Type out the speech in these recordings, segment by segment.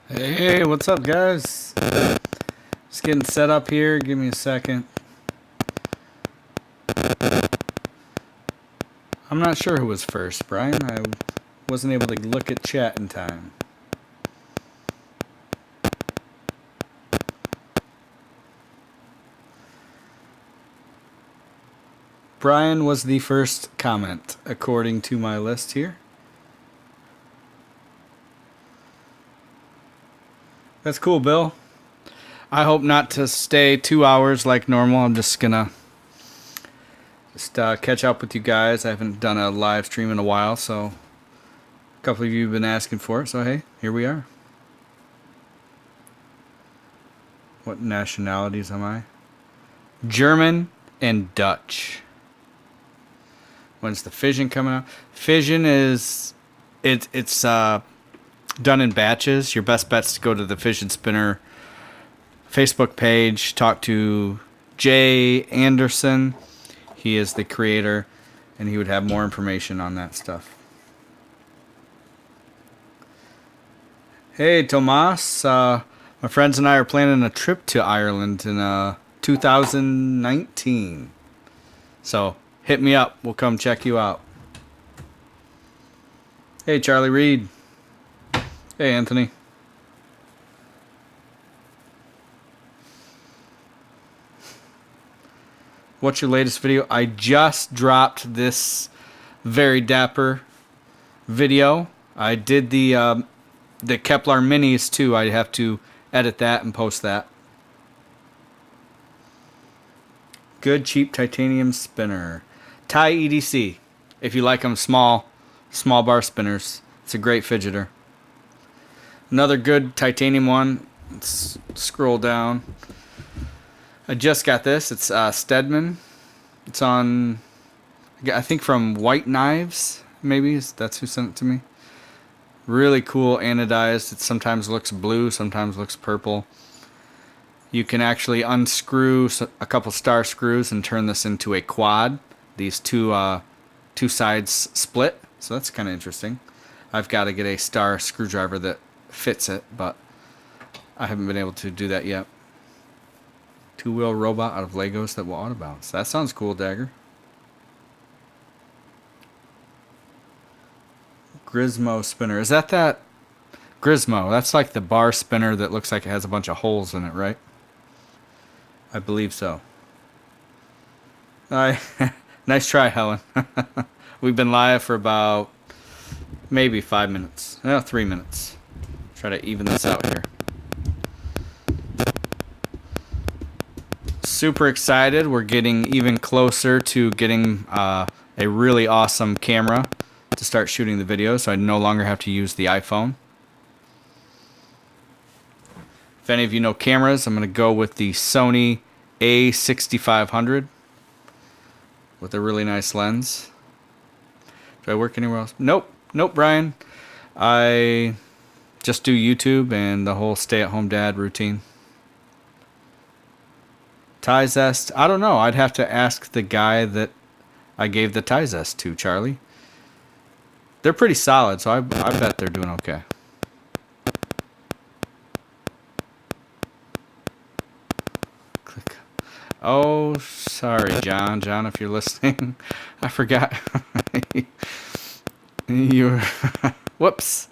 Hey, what's up, guys? Just getting set up here. Give me a second. I'm not sure who was first, Brian. I wasn't able to look at chat in time. Brian was the first comment, according to my list here. That's cool, Bill. I hope not to stay 2 hours like normal. I'm just gonna catch up with you guys. I haven't done a live stream in a while, so a couple of you have been asking for it, so hey, here we are. What nationalities am I? German and Dutch. When's the Fission coming out? Fission is it's done in batches. Your best bet's to go to the Fidget Spinner Facebook page, talk to Jay Anderson. He is the creator, and he would have more information on that stuff. Hey, Tomas. My friends and I are planning a trip to Ireland in 2019. So hit me up. We'll come check you out. Hey, Charlie Reed. Hey, Anthony. What's your latest video? I just dropped this very dapper video. I did the Kepler minis too. I have to edit that and post that. Good cheap titanium spinner. Thai EDC. If you like them small bar spinners. It's a great fidgeter. Another good titanium one. Let's scroll down. I just got this. It's Stedman. It's on, I think, from White Knives, maybe. That's who sent it to me. Really cool anodized. It sometimes looks blue, sometimes looks purple. You can actually unscrew a couple star screws and turn this into a quad. These two sides split, so that's kind of interesting. I've got to get a star screwdriver that fits it, but I haven't been able to do that yet. Two-wheel robot out of Legos that will auto bounce. That sounds cool, Dagger. Grismo spinner. Is that Grismo? That's like the bar spinner that looks like it has a bunch of holes in it, right? I believe so. Nice try, Helen. We've been live for about maybe 5 minutes. No, 3 minutes. Try to even this out here. Super excited. We're getting even closer to getting a really awesome camera to start shooting the videos, so I no longer have to use the iPhone. If any of you know cameras, I'm going to go with the Sony A6500 with a really nice lens. Do I work anywhere else? Nope, Brian. I just do YouTube and the whole stay-at-home dad routine. Thai Zest, I don't know. I'd have to ask the guy that I gave the Thai Zest to, Charlie. They're pretty solid, so I bet they're doing okay. Click. Oh, sorry, John. John, if you're listening, I forgot. You're whoops.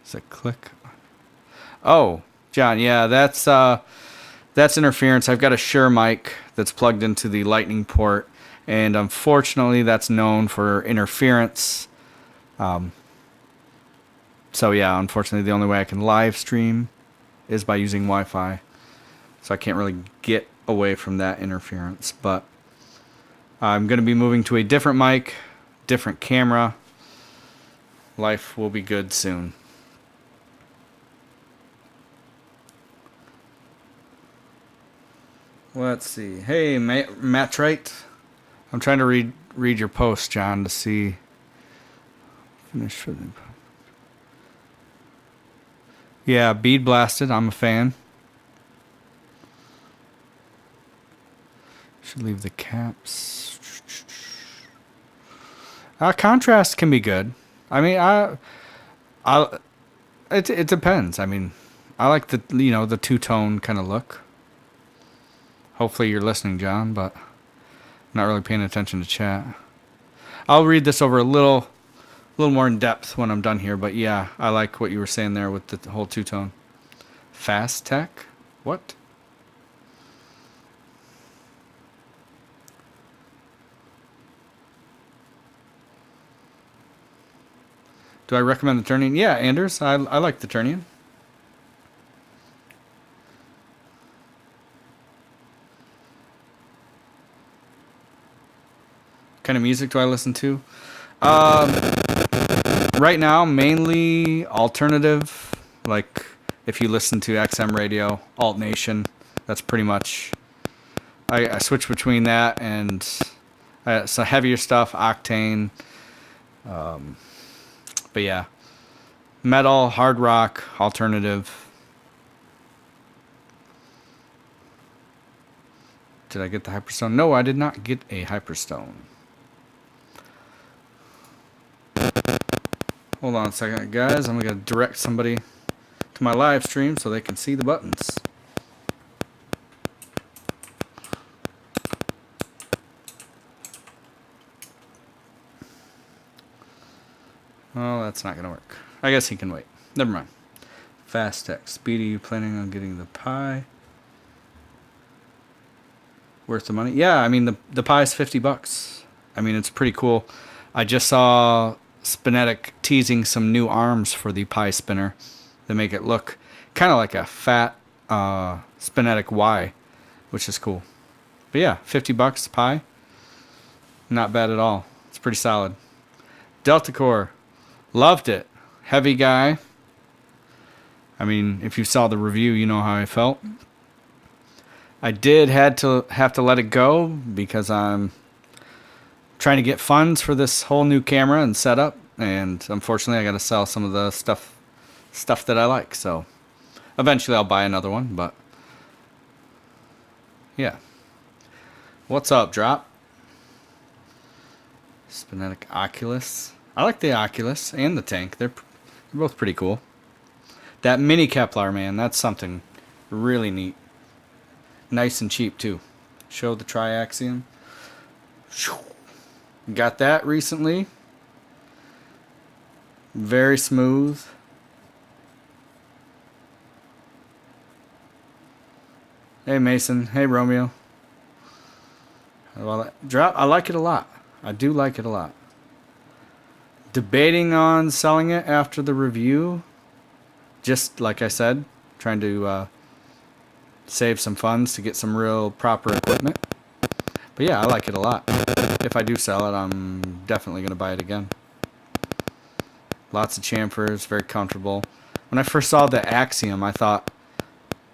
Is it click? Oh, John, yeah, that's interference. I've got a Shure mic that's plugged into the lightning port, and unfortunately that's known for interference. So yeah, unfortunately the only way I can live stream is by using Wi-Fi. So I can't really get away from that interference, but I'm going to be moving to a different mic, different camera. Life will be good soon. Let's see. Hey, Matt Trite. I'm trying to read your post, John, to see. Finish for the. Yeah, bead blasted. I'm a fan. Should leave the caps. Contrast can be good. I mean, it depends. I mean, I like the two-tone kind of look. Hopefully you're listening, John, but I'm not really paying attention to chat. I'll read this over a little more in depth when I'm done here, but yeah, I like what you were saying there with the whole two-tone. Fast tech? What? Do I recommend the turning? Yeah, Anders, I like the turning. What kind of music do I listen to? Right now, mainly alternative. Like if you listen to XM radio, Alt Nation, that's pretty much. I switch between that and some heavier stuff, Octane. But yeah, metal, hard rock, alternative. Did I get the Hyperstone? No, I did not get a Hyperstone. Hold on a second, guys. I'm going to direct somebody to my live stream so they can see the buttons. Oh, that's not going to work. I guess he can wait. Never mind. Fast tech. Speedy, you planning on getting the pie? Worth the money? Yeah, I mean, the pie is $50. I mean, it's pretty cool. I just saw SpeedyTech teasing some new arms for the pie spinner that make it look kind of like a fat SpeedyTech Y, which is cool. But yeah, $50 pie. Not bad at all. It's pretty solid. Delta Core. Loved it. Heavy guy. I mean, if you saw the review, you know how I felt. I did have to let it go because I'm trying to get funds for this whole new camera and setup, and unfortunately I got to sell some of the stuff that I like. So eventually I'll buy another one, but yeah. What's up, Drop? SpeedyTech Oculus. I like the Oculus and the tank. They're both pretty cool. That mini Kepler, man, that's something really neat. Nice and cheap too. Show the Triaxion. Got that recently. Very smooth. Hey Mason. Hey Romeo. Well, drop. I like it a lot. I do like it a lot. Debating on selling it after the review. Just like I said, trying to save some funds to get some real proper equipment. But yeah, I like it a lot. If I do sell it, I'm definitely going to buy it again. Lots of chamfers, very comfortable. When I first saw the Axiom, I thought,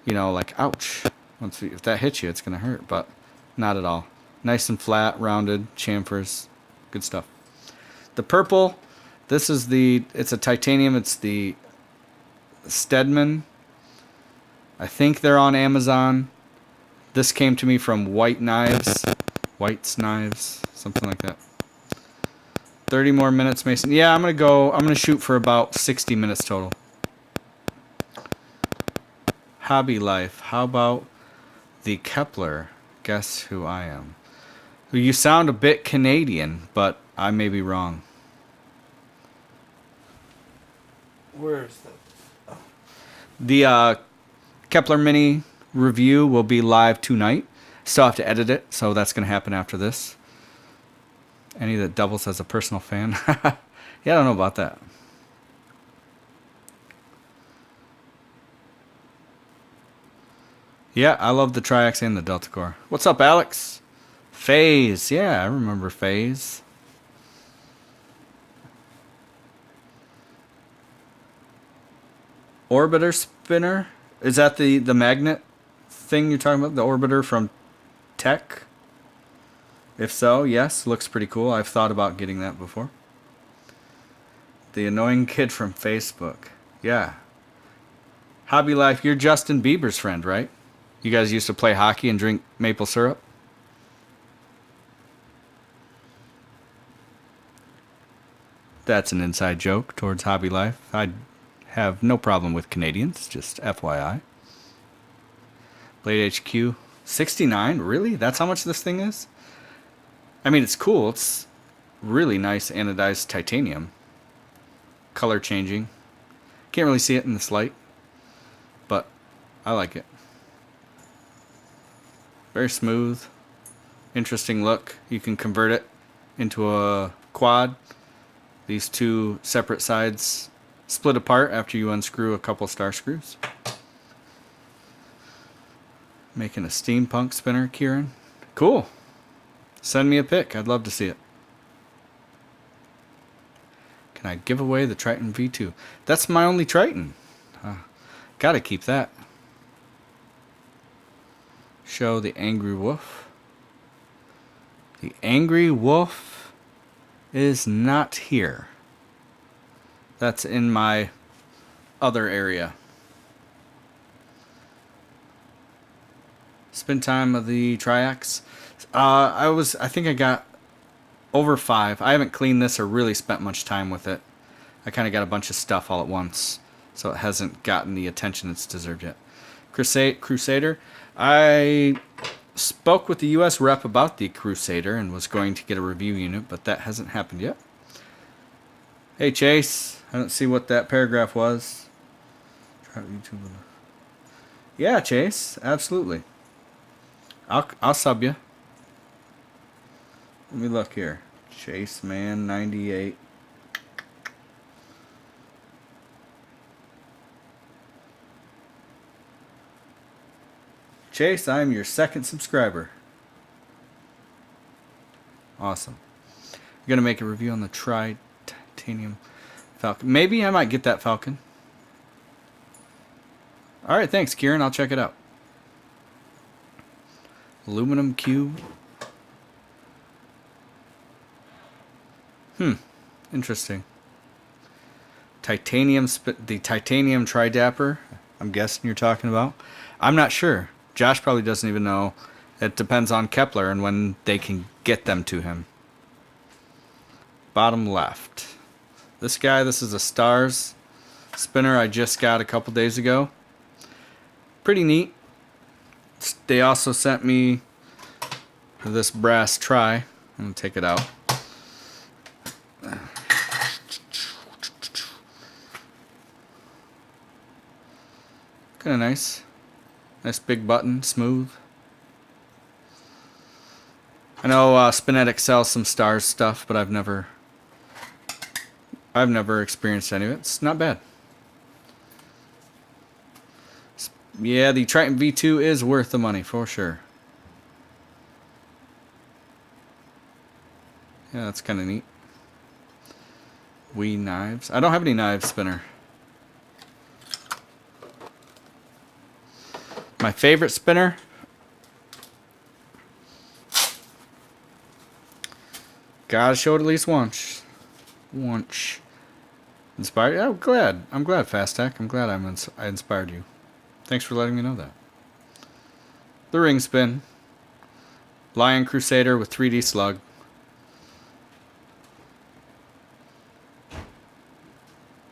like, ouch. If that hits you, it's going to hurt. But not at all. Nice and flat, rounded, chamfers. Good stuff. The purple, it's a titanium. It's the Stedman. I think they're on Amazon. This came to me from White's Knives, something like that. 30 more minutes, Mason. Yeah, I'm going to shoot for about 60 minutes total. Hobby life. How about the Kepler? Guess who I am. You sound a bit Canadian, but I may be wrong. Where's the Kepler Mini review will be live tonight. Still have to edit it, so that's going to happen after this. Any that doubles as a personal fan? Yeah, I don't know about that. Yeah, I love the Triax and the Delta Core. What's up, Alex? Phase. Yeah, I remember Phase. Orbiter spinner? Is that the magnet thing you're talking about? The orbiter from Tech? If so, yes, looks pretty cool. I've thought about getting that before. The annoying kid from Facebook. Yeah. Hobby Life, you're Justin Bieber's friend, right? You guys used to play hockey and drink maple syrup? That's an inside joke towards Hobby Life. I have no problem with Canadians, just FYI. Blade HQ, 69? Really? That's how much this thing is? I mean, it's cool. It's really nice anodized titanium. Color changing. Can't really see it in this light, but I like it. Very smooth. Interesting look. You can convert it into a quad. These two separate sides split apart after you unscrew a couple star screws. Making a steampunk spinner, Kieran. Cool. Send me a pic. I'd love to see it. Can I give away the Triton V2? That's my only Triton. Gotta keep that. Show the Angry Wolf. The Angry Wolf is not here. That's in my other area. Spin time of the Triax. I think I got over 5. I haven't cleaned this or really spent much time with it. I kind of got a bunch of stuff all at once, so it hasn't gotten the attention it's deserved yet. Crusader. I spoke with the U.S. rep about the Crusader and was going to get a review unit, but that hasn't happened yet. Hey, Chase. I don't see what that paragraph was. Yeah, Chase. Absolutely. I'll sub you. Let me look here. Chase Man 98. Chase, I'm your second subscriber. Awesome. I'm gonna make a review on the Titanium Falcon. Maybe I might get that Falcon. Alright, thanks, Kieran. I'll check it out. Aluminum cube. Interesting. The titanium tridapper, I'm guessing you're talking about. I'm not sure. Josh probably doesn't even know. It depends on Kepler and when they can get them to him. Bottom left. This guy, this is a Stars spinner I just got a couple days ago. Pretty neat. They also sent me this brass try. I'm going to take it out. Kind of nice. Nice big button, smooth. I know Spinetic sells some Stars stuff, but I've never experienced any of it. It's not bad. Yeah, the Triton V2 is worth the money for sure. Yeah, that's kind of neat. Wee knives. I don't have any knives spinner. My favorite spinner. Gotta show it at least once. Inspired? Yeah, I'm glad, Fast Tech. I'm glad I inspired you. Thanks for letting me know that. The ring spin. Lion Crusader with 3D slug.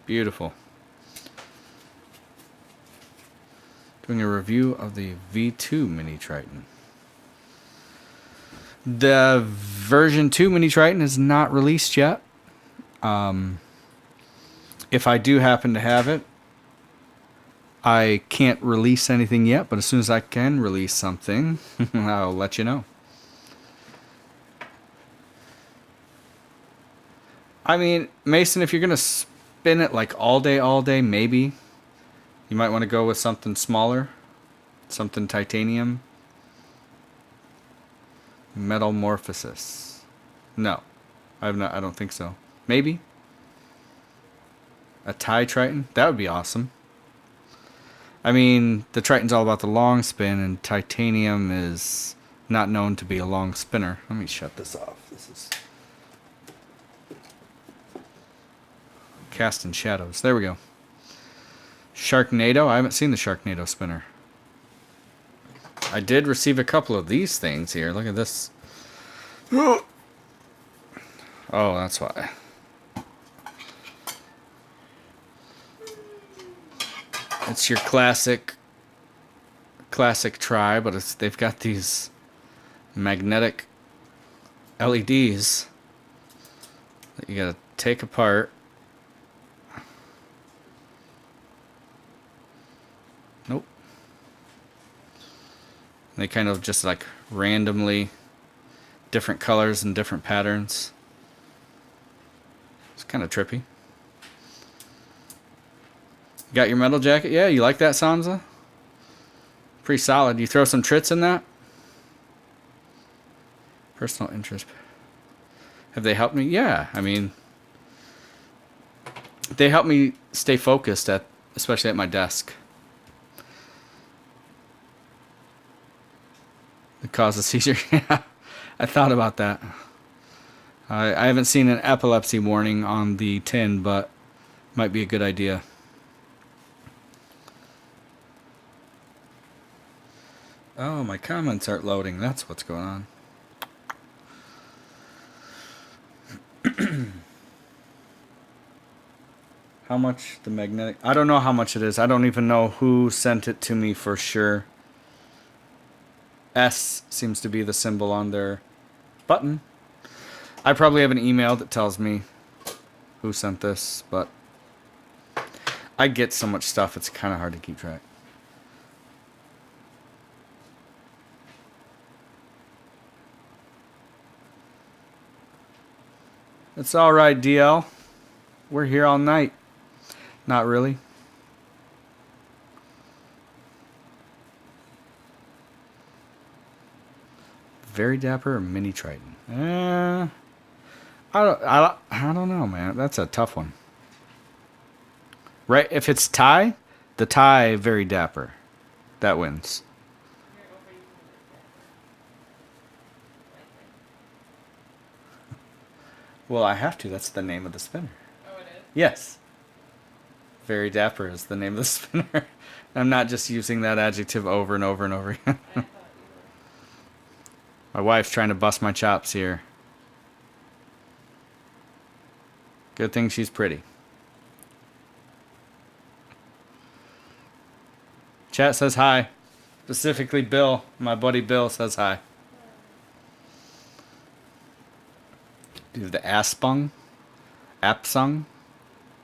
Beautiful. Doing a review of the V2 Mini Triton. The version 2 Mini Triton is not released yet. If I do happen to have it, I can't release anything yet, but as soon as I can release something, I'll let you know. I mean, Mason, if you're going to spin it like all day, maybe. You might want to go with something smaller. Something titanium. Metamorphosis. No. I don't think so. Maybe. A Thai Triton? That would be awesome. I mean, the Triton's all about the long spin, and titanium is not known to be a long spinner. Let me shut this off. This is casting shadows. There we go. Sharknado? I haven't seen the Sharknado spinner. I did receive a couple of these things here. Look at this. Oh, that's why. It's your classic try, but they've got these magnetic LEDs that you gotta take apart. Nope. They kind of just like randomly different colors and different patterns. It's kind of trippy. You got your metal jacket? Yeah, you like that, Sansa? Pretty solid. You throw some trits in that? Personal interest. Have they helped me? Yeah, I mean, they help me stay focused especially at my desk. It causes seizure. Yeah, I thought about that. I haven't seen an epilepsy warning on the tin, but might be a good idea. Oh, my comments aren't loading. That's what's going on. How much the magnetic... I don't know how much it is. I don't even know who sent it to me for sure. S seems to be the symbol on their button. I probably have an email that tells me who sent this, but I get so much stuff, it's kind of hard to keep track. It's alright, DL. We're here all night. Not really. Very Dapper or Mini Triton? I don't know, man. That's a tough one. Right? If it's tie, the tie Very Dapper. That wins. Well, I have to. That's the name of the spinner. Oh, it is? Yes. Very Dapper is the name of the spinner. I'm not just using that adjective over and over and over again. I thought you were. My wife's trying to bust my chops here. Good thing she's pretty. Chat says hi. Specifically Bill. My buddy Bill says hi. Do the Aspung? Apsung?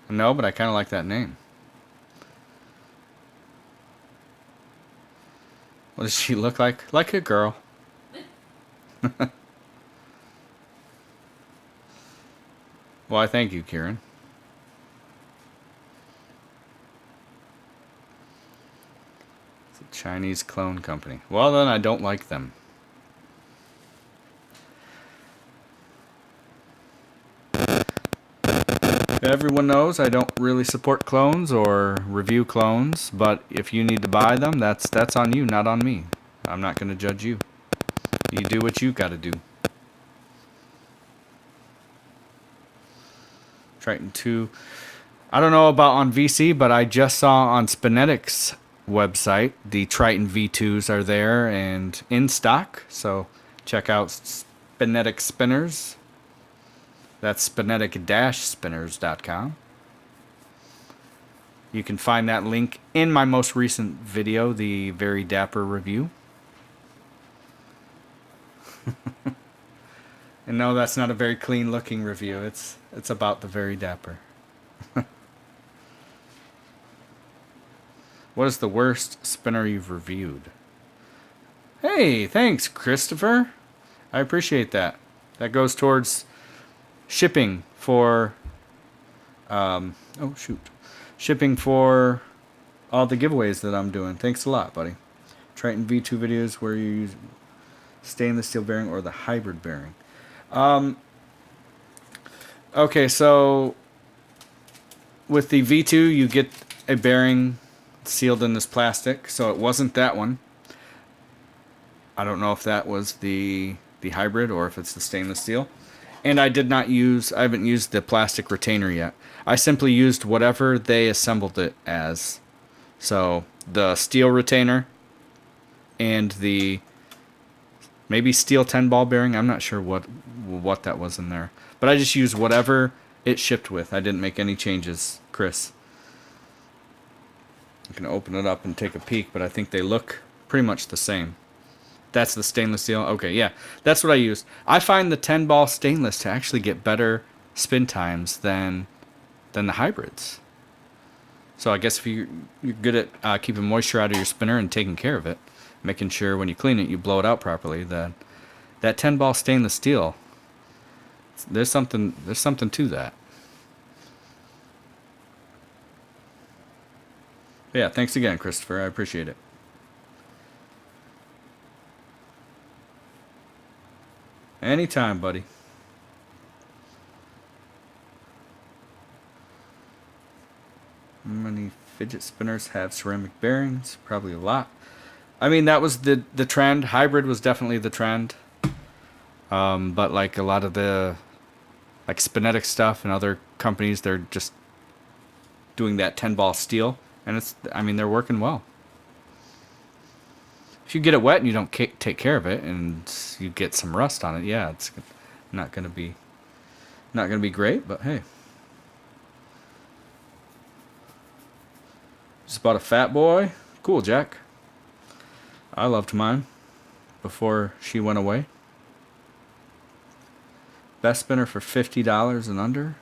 No, but I kind of like that name. What does she look like? Like a girl. Why, thank you, Kieran. It's a Chinese clone company. Well, then I don't like them. Everyone knows I don't really support clones or review clones, but if you need to buy them, that's on you, not on me. I'm not going to judge you. You do what you got to do. Triton 2. I don't know about on VC, but I just saw on SpeedyTech's website the Triton V2s are there and in stock. So check out SpeedyTech Spinners. That's SpeedyTech-spinners.com. You can find that link in my most recent video, the Very Dapper review. And no, that's not a very clean looking review. It's about the Very Dapper. What is the worst spinner you've reviewed? Hey, thanks, Christopher. I appreciate that. That goes towards shipping for shipping for all the giveaways that I'm doing. Thanks a lot, buddy. Triton V2 videos where you use stainless steel bearing or the hybrid bearing. Okay, so with the V2 you get a bearing sealed in this plastic, so it wasn't that one. I don't know if that was the hybrid or if it's the stainless steel. And I haven't used the plastic retainer yet. I simply used whatever they assembled it as So the steel retainer and the maybe steel 10 ball bearing. I'm not sure what that was in there. But I just used whatever it shipped with. I didn't make any changes, Chris. You can open it up and take a peek, but I think they look pretty much the same. That's the stainless steel. Okay, yeah, that's what I used. I find the 10 ball stainless to actually get better spin times than the hybrids. So I guess if you're good at keeping moisture out of your spinner and taking care of it, making sure when you clean it you blow it out properly, then that 10 ball stainless steel, there's something to that. But yeah, thanks again, Christopher. I appreciate it. Anytime, buddy. How many fidget spinners have ceramic bearings? Probably a lot. I mean, that was the trend. Hybrid was definitely the trend. But like a lot of the like Spinetic stuff and other companies, they're just doing that 10 ball steel, and they're working well. If you get it wet and you don't take care of it, and you get some rust on it, yeah, it's not gonna be great. But hey, just bought a Fat Boy. Cool, Jack. I loved mine before she went away. Best spinner for $50 and under.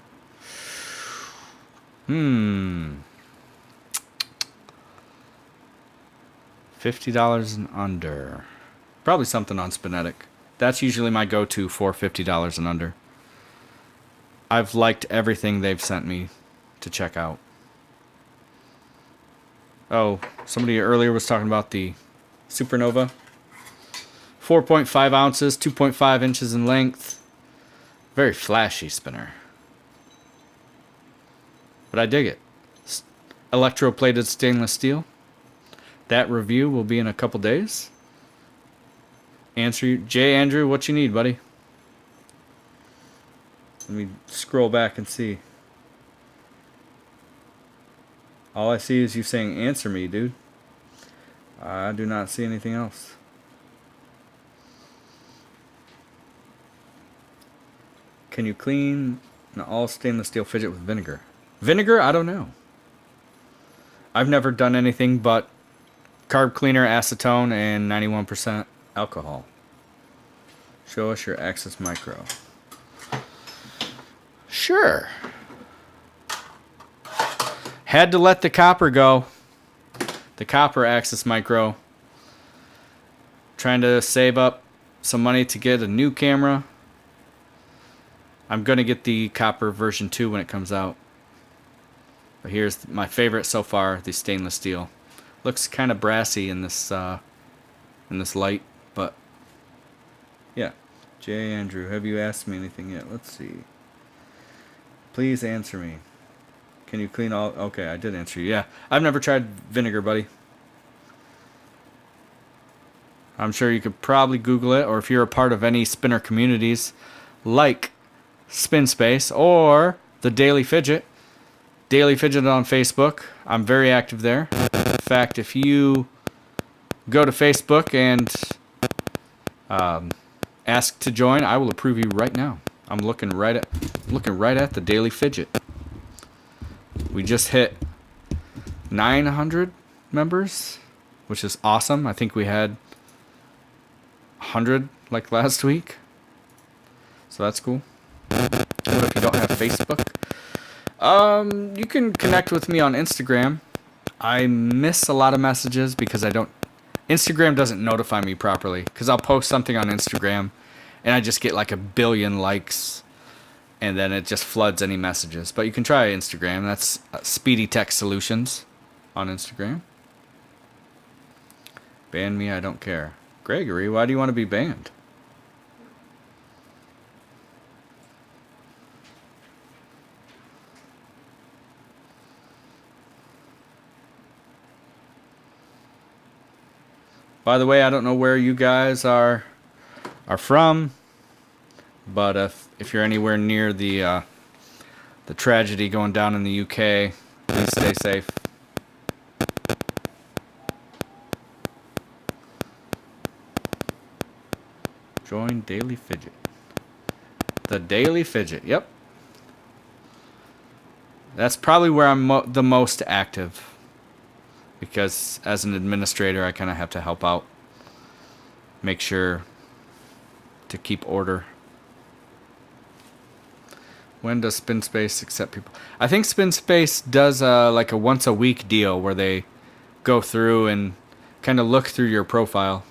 $50 and under. Probably something on Spinetic. That's usually my go-to for $50 and under. I've liked everything they've sent me to check out. Oh, somebody earlier was talking about the Supernova. 4.5 ounces, 2.5 inches in length. Very flashy spinner. But I dig it. Electroplated stainless steel. That review will be in a couple days. Answer you. Jay Andrew, what you need, buddy? Let me scroll back and see. All I see is you saying answer me, dude. I do not see anything else. Can you clean an all stainless steel fidget with vinegar? Vinegar? I don't know. I've never done anything but carb cleaner, acetone, and 91% alcohol. Show us your Axis Micro. Sure. Had to let the copper go. The copper Axis Micro. Trying to save up some money to get a new camera. I'm going to get the copper version 2 when it comes out. But here's my favorite so far, the stainless steel. Looks kind of brassy in this light, but yeah. J. Andrew, have you asked me anything yet? Let's see. Please answer me. Can you clean all? Okay, I did answer you. Yeah, I've never tried vinegar, buddy. I'm sure you could probably Google it, or if you're a part of any spinner communities, like Spin Space or the Daily Fidget. Daily Fidget on Facebook. I'm very active there. In fact, if you go to Facebook and ask to join, I will approve you right now. I'm looking right at the Daily Fidget. We just hit 900 members, which is awesome. I think we had 100 like last week. So that's cool. What if you don't have Facebook? You can connect with me on Instagram. I miss a lot of messages because Instagram doesn't notify me properly, because I'll post something on Instagram and I just get like 1 billion likes and then it just floods any messages. But you can try Instagram. That's SpeedyTech Solutions on Instagram. Ban me, I don't care. Gregory, why do you want to be banned? By the way, I don't know where you guys are from, but if you're anywhere near the tragedy going down in the UK, please stay safe. Join Daily Fidget. The Daily Fidget, yep. That's probably where I'm the most active. Because as an administrator, I kind of have to help out. Make sure to keep order. When does SpinSpace accept people? I think SpinSpace does like a once a week deal where they go through and kind of look through your profile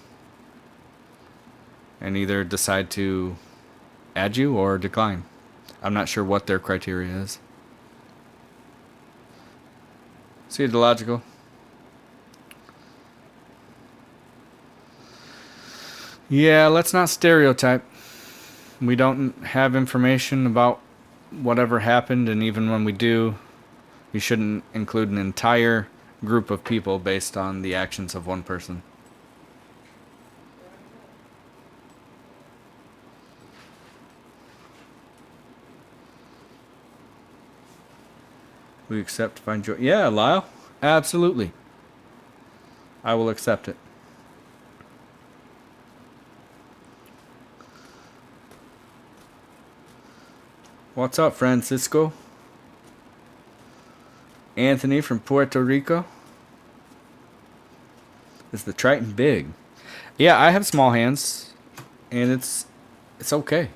and either decide to add you or decline. I'm not sure what their criteria is. See the logical. Yeah, let's not stereotype. We don't have information about whatever happened, and even when we do, you shouldn't include an entire group of people based on the actions of one person. We accept find joy. Yeah, Lyle. Absolutely. I will accept it. What's up, Francisco? Anthony from Puerto Rico. Is the Triton big? Yeah, I have small hands, and it's okay.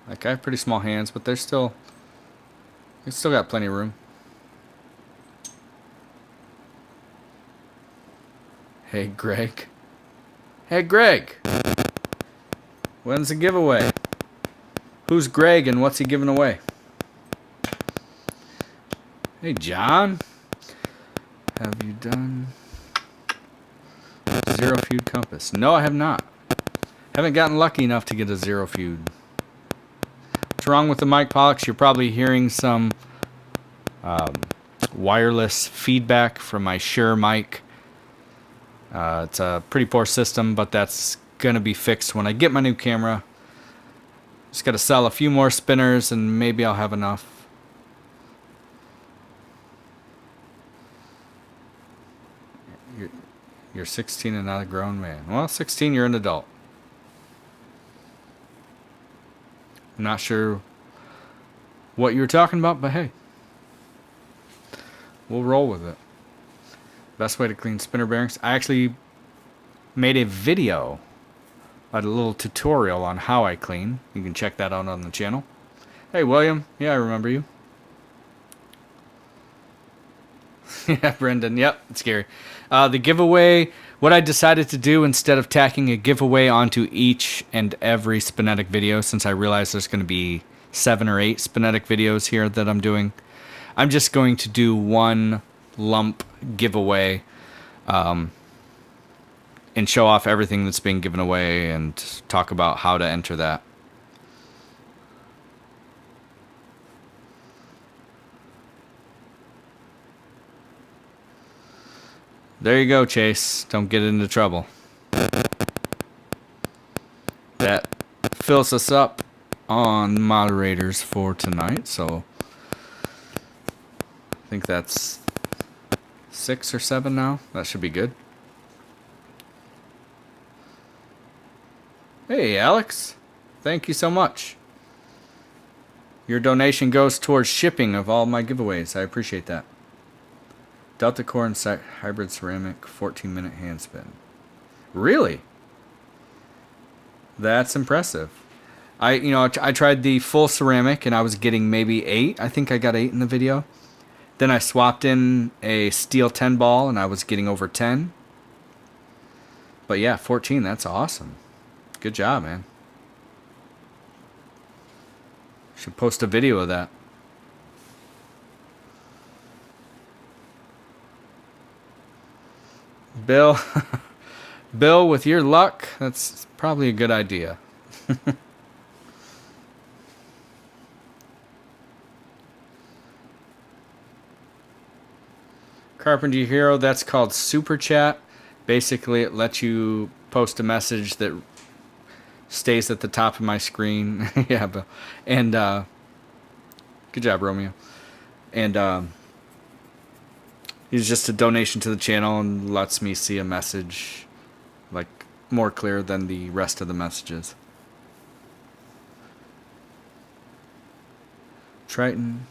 Like, I have pretty small hands, but it's still got plenty of room. Hey, Greg. Hey, Greg. When's the giveaway? Who's Greg and what's he giving away? Hey, John. Have you done Zero Feud Compass? No, I have not. Haven't gotten lucky enough to get a Zero Feud. What's wrong with the mic, Pollux? You're probably hearing some wireless feedback from my Shure mic. It's a pretty poor system, but that's going to be fixed when I get my new camera. Just got to sell a few more spinners and maybe I'll have enough. You're 16 and not a grown man. Well, 16, you're an adult. I'm not sure what you were talking about, but hey. We'll roll with it. Best way to clean spinner bearings. I actually made a video, a little tutorial on how I clean. You can check that out on the channel. Hey, William. Yeah, I remember you. Yeah, Brendan. Yep, it's scary. The giveaway, what I decided to do instead of tacking a giveaway onto each and every Spinetic video, since I realized there's going to be 7 or 8 Spinetic videos here that I'm doing, I'm just going to do one lump giveaway and show off everything that's being given away and talk about how to enter that. There you go, Chase. Don't get into trouble. That fills us up on moderators for tonight, so I think that's 6 or 7 now. That should be good. Hey, Alex. Thank you so much. Your donation goes towards shipping of all my giveaways. I appreciate that. Delta Core and Hybrid Ceramic 14-minute hand spin. Really? That's impressive. I tried the full ceramic and I was getting maybe 8. I think I got 8 in the video. Then I swapped in a steel 10 ball and I was getting over 10. But yeah, 14, that's awesome. Good job, man. Should post a video of that. Bill, Bill, with your luck, that's probably a good idea. Carpentry Hero, that's called Super Chat. Basically, it lets you post a message that stays at the top of my screen. Yeah, Bill. And, good job, Romeo. And, it's just a donation to the channel and lets me see a message like more clear than the rest of the messages. Triton,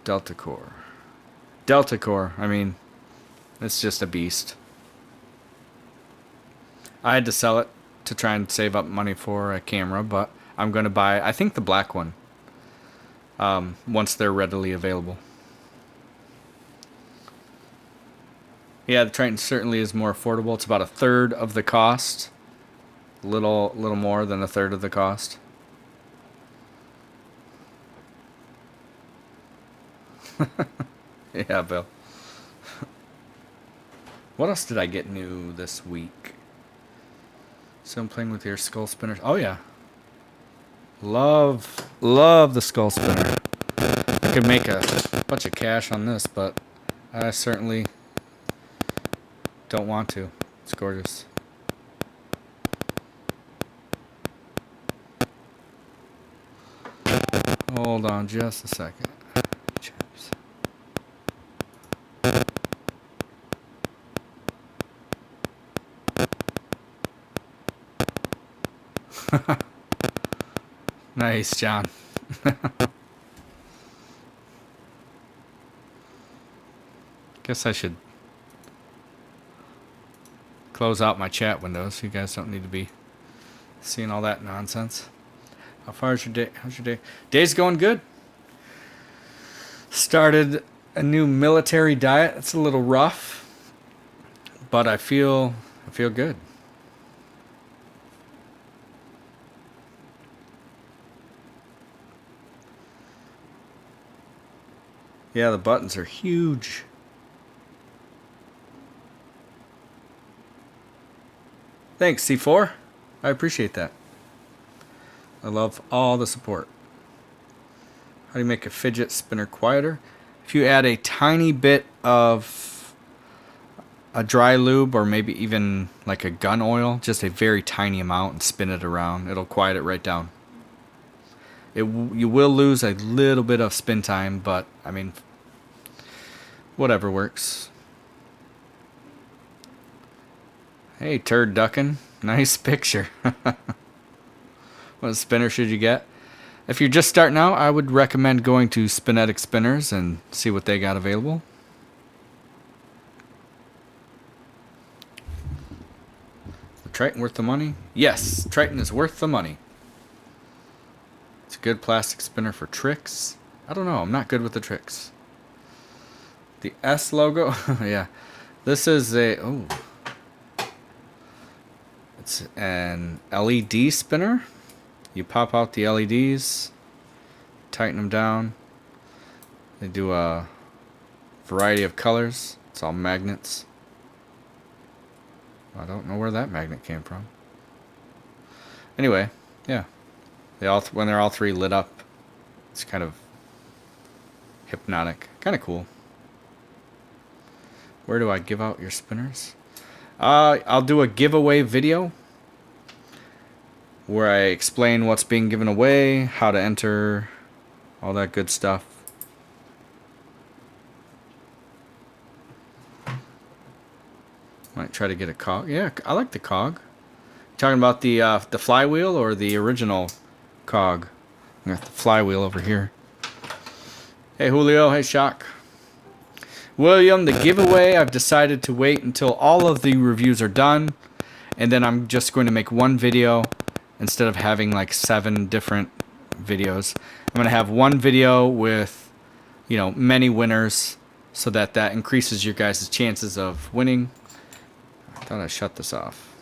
Delta Core. Delta Core, I mean, it's just a beast. I had to sell it to try and save up money for a camera, but I'm going to buy, I think, the black one once they're readily available. Yeah, the Triton certainly is more affordable. It's about a third of the cost. Little more than a third of the cost. Yeah, Bill. What else did I get new this week? So I'm playing with your skull spinners. Oh yeah. Love the skull spinner. I could make a bunch of cash on this, but I certainly don't want to. It's gorgeous. Hold on just a second. Nice, John. Guess I should close out my chat windows. You guys don't need to be seeing all that nonsense. How far is your day? How's your day? Day's going good. Started a new military diet. It's a little rough, but I feel good. Yeah, the buttons are huge. Thanks, C4. I appreciate that. I love all the support. How do you make a fidget spinner quieter? If you add a tiny bit of a dry lube or maybe even like a gun oil, just a very tiny amount, and spin it around, it'll quiet it right down. You will lose a little bit of spin time, but I mean, whatever works. Hey, turd ducking. Nice picture. What spinner should you get? If you're just starting out, I would recommend going to Spinetic Spinners and see what they got available. Is the Triton worth the money? Yes, Triton is worth the money. It's a good plastic spinner for tricks. I don't know. I'm not good with the tricks. The S logo? Yeah. This is a... Oh. It's an LED spinner. You pop out the LEDs, tighten them down. They do a variety of colors. It's all magnets. I don't know where that magnet came from. Anyway, yeah. When they're all three lit up, it's kind of hypnotic. Kind of cool. Where do I give out your spinners? I'll do a giveaway video where I explain what's being given away, how to enter, all that good stuff. Might try to get a cog. Yeah, I like the cog. Talking about the flywheel or the original cog? I got the flywheel over here. Hey Julio, hey Shock. William, the giveaway, I've decided to wait until all of the reviews are done, and then I'm just going to make one video instead of having like 7 different videos. I'm going to have one video with, you know, many winners so that increases your guys' chances of winning. I thought I shut this off.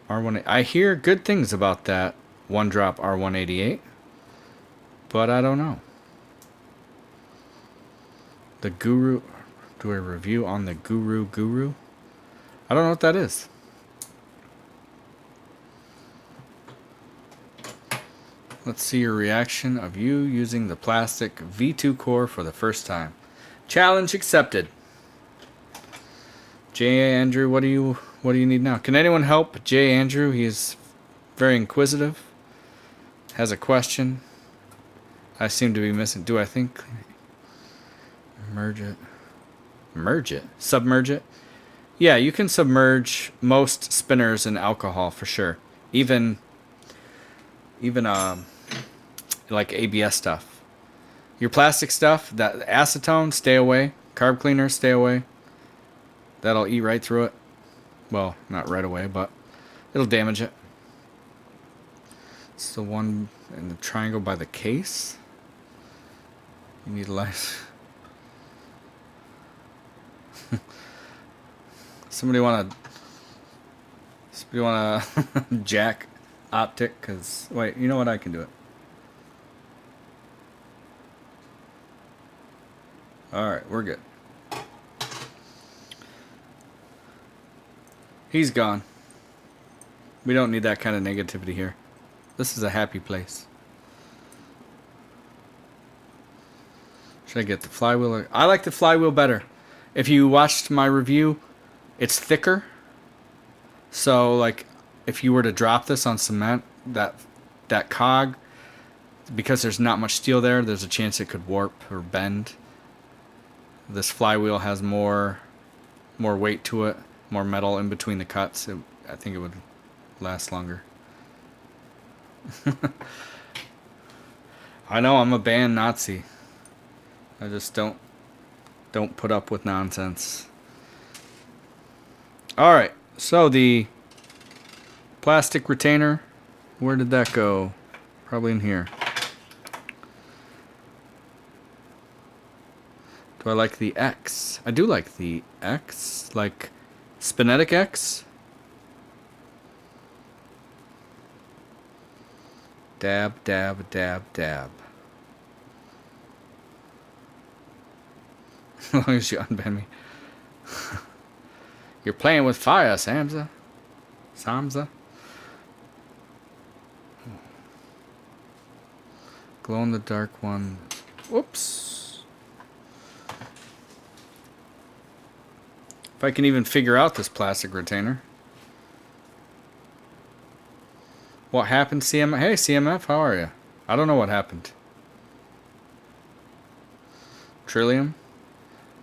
R1, I hear good things about that one drop R188. But I don't know. The Guru. Do a review on the Guru? I don't know what that is. Let's see your reaction of you using the plastic V2 core for the first time. Challenge accepted. J. Andrew, what do you need now? Can anyone help J. Andrew? He is very inquisitive. Has a question. I seem to be missing. Do I think? Merge it. Merge it. Submerge it. Yeah, you can submerge most spinners in alcohol for sure. Even like ABS stuff. Your plastic stuff, that acetone, stay away. Carb cleaner, stay away. That'll eat right through it. Well, not right away, but it'll damage it. It's the one in the triangle by the case. You need less. Somebody wanna jack optic? Cause wait, you know what? I can do it. All right, we're good. He's gone. We don't need that kind of negativity here. This is a happy place. Should I get the flywheel? I like the flywheel better. If you watched my review, it's thicker. So like if you were to drop this on cement, that cog, because there's not much steel there, there's a chance it could warp or bend. This flywheel has more weight to it, more metal in between the cuts. I think it would last longer. I know I'm a band Nazi. I just don't put up with nonsense. All right, so the plastic retainer, where did that go? Probably in here. Do I like the X? I do like the X, like Spinetic X. Dab, dab, dab, dab. As long as you unban me. You're playing with fire, Samza. Samza. Glow in the dark one. Whoops. If I can even figure out this plastic retainer. What happened, CMF? Hey, CMF, how are you? I don't know what happened. Trillium?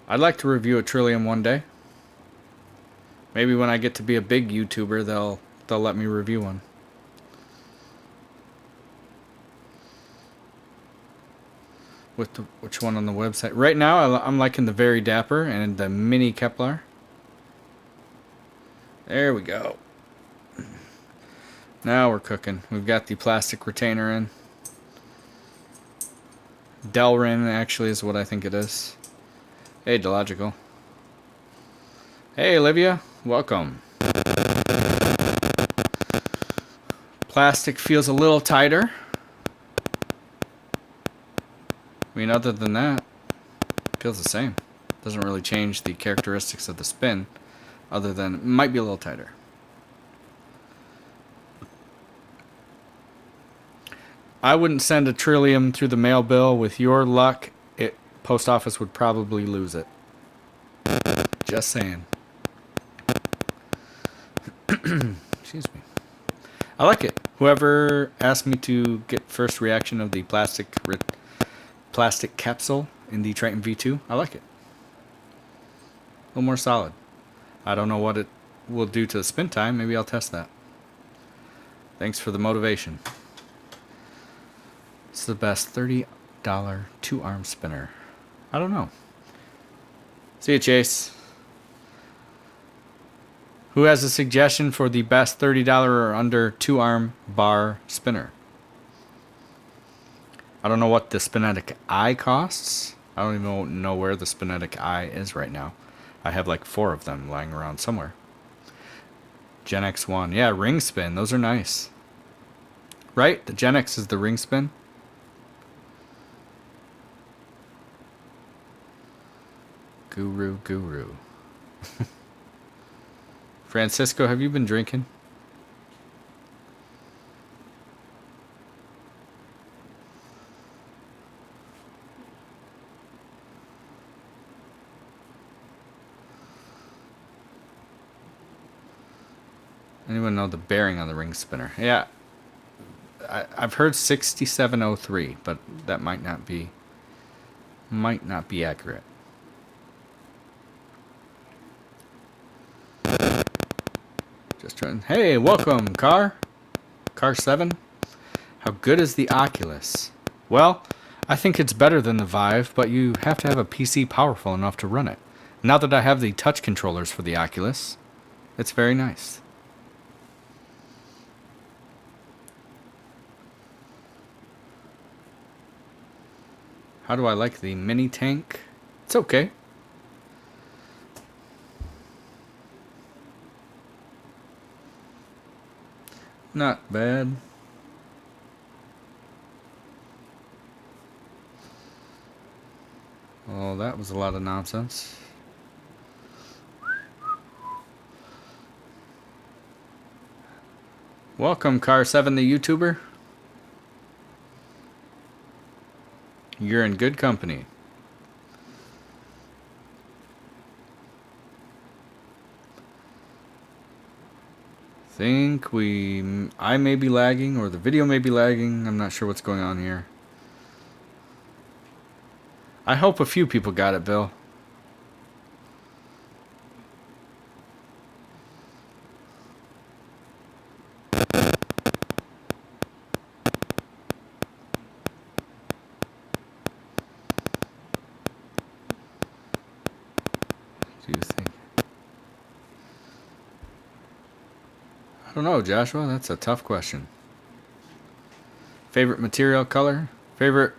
I'd like to review a Trillium one day. Maybe when I get to be a big YouTuber, they'll let me review one. Which one on the website? Right now, I'm liking the Very Dapper and the Mini Kepler. There we go. Now we're cooking. We've got the plastic retainer in. Delrin actually is what I think it is. Hey, Delogical. Hey, Olivia. Welcome. Plastic feels a little tighter. I mean, other than that, it feels the same. Doesn't really change the characteristics of the spin, other than it might be a little tighter. I wouldn't send a Trillium through the mail bill. With your luck, post office would probably lose it. Just saying. Excuse me. I like it. Whoever asked me to get first reaction of the plastic capsule in the Triton V2, I like it. A little more solid. I don't know what it will do to the spin time. Maybe I'll test that. Thanks for the motivation. It's the best $30 two-arm spinner. I don't know. See you, Chase. Who has a suggestion for the best $30 or under two-arm bar spinner? I don't know what the Spinetic Eye costs. I don't even know where the Spinetic Eye is right now. I have like 4 of them lying around somewhere. Gen X1. Yeah, ring spin. Those are nice. Right? The Gen X is the ring spin. Guru. Francisco, have you been drinking? Anyone know the bearing on the ring spinner? Yeah, I've heard 6703, but that might not be accurate. Just trying. Hey, welcome, Car 7. How good is the Oculus? Well, I think it's better than the Vive, but you have to have a PC powerful enough to run it. Now that I have the touch controllers for the Oculus, it's very nice. How do I like the mini tank? It's okay. Not bad. Oh, that was a lot of nonsense. Welcome, Car 7, the YouTuber. You're in good company. I may be lagging, or the video may be lagging. I'm not sure what's going on here. I hope a few people got it, Bill. Do you think? I don't know, Joshua. That's a tough question. Favorite material color? Favorite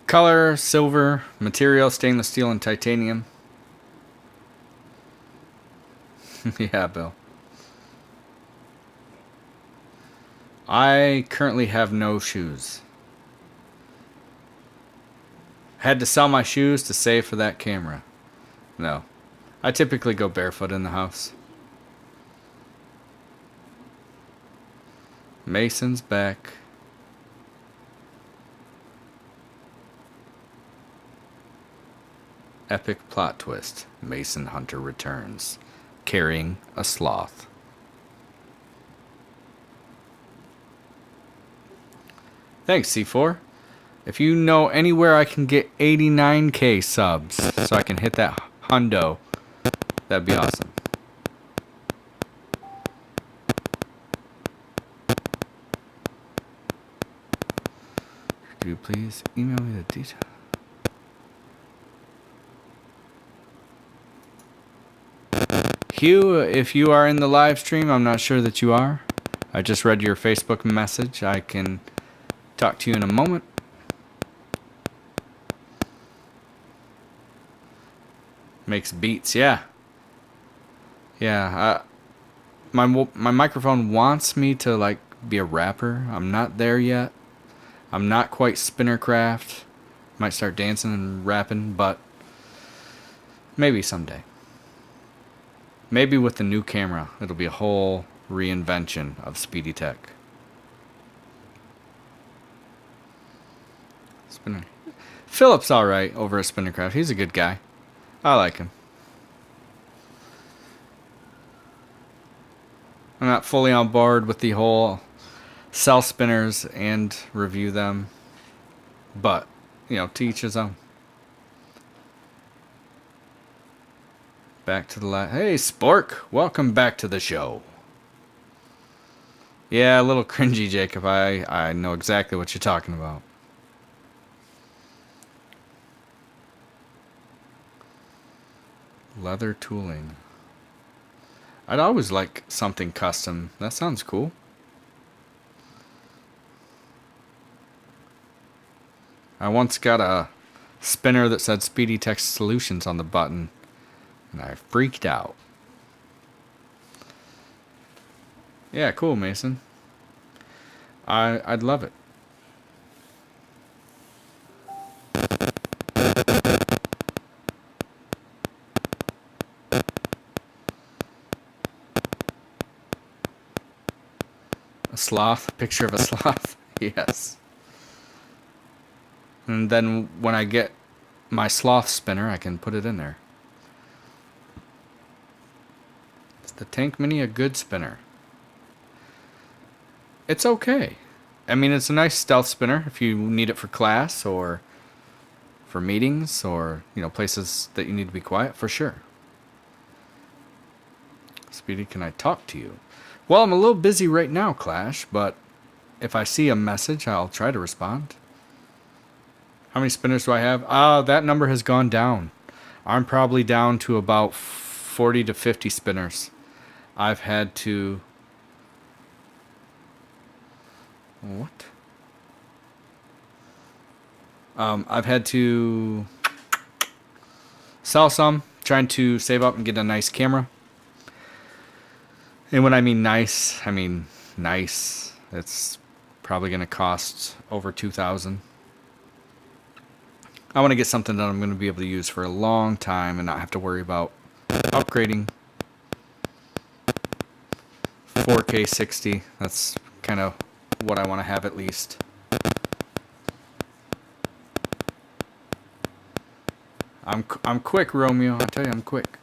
color, silver. Material, stainless steel and titanium. Yeah, Bill. I currently have no shoes. Had to sell my shoes to save for that camera. No. I typically go barefoot in the house. Mason's back. Epic plot twist. Mason Hunter returns, carrying a sloth. Thanks, C4. If you know anywhere I can get 89k subs so I can hit that hundo, that'd be awesome. Could you please email me the details? Hugh, if you are in the live stream, I'm not sure that you are. I just read your Facebook message. I can talk to you in a moment. Makes beats, yeah. Yeah, my microphone wants me to like be a rapper. I'm not there yet. I'm not quite Spinnercraft. Might start dancing and rapping, but maybe someday. Maybe with the new camera, it'll be a whole reinvention of SpeedyTech. Spinner. Philip's alright over at Spinnercraft. He's a good guy. I like him. I'm not fully on board with the whole sell spinners and review them. But, you know, to each his own. Back to the last. Hey, Spork. Welcome back to the show. Yeah, a little cringy, Jacob. I know exactly what you're talking about. Leather tooling. I'd always like something custom. That sounds cool. I once got a spinner that said SpeedyTech Solutions on the button, and I freaked out. Yeah, cool, Mason. I'd love it. A sloth? Picture of a sloth? Yes. And then when I get my sloth spinner, I can put it in there. Is the Tank Mini a good spinner? It's okay. I mean, it's a nice stealth spinner if you need it for class or for meetings or, you know, places that you need to be quiet, for sure. Speedy, can I talk to you? Well, I'm a little busy right now, Clash, but if I see a message, I'll try to respond. How many spinners do I have? That number has gone down. I'm probably down to about 40 to 50 spinners. I've had to... What? I've had to sell some, trying to save up and get a nice camera. And when I mean nice, I mean nice. It's probably going to cost over $2,000. I want to get something that I'm going to be able to use for a long time and not have to worry about upgrading. 4K 60, that's kind of what I want to have at least. I'm quick, Romeo. I tell you, I'm quick.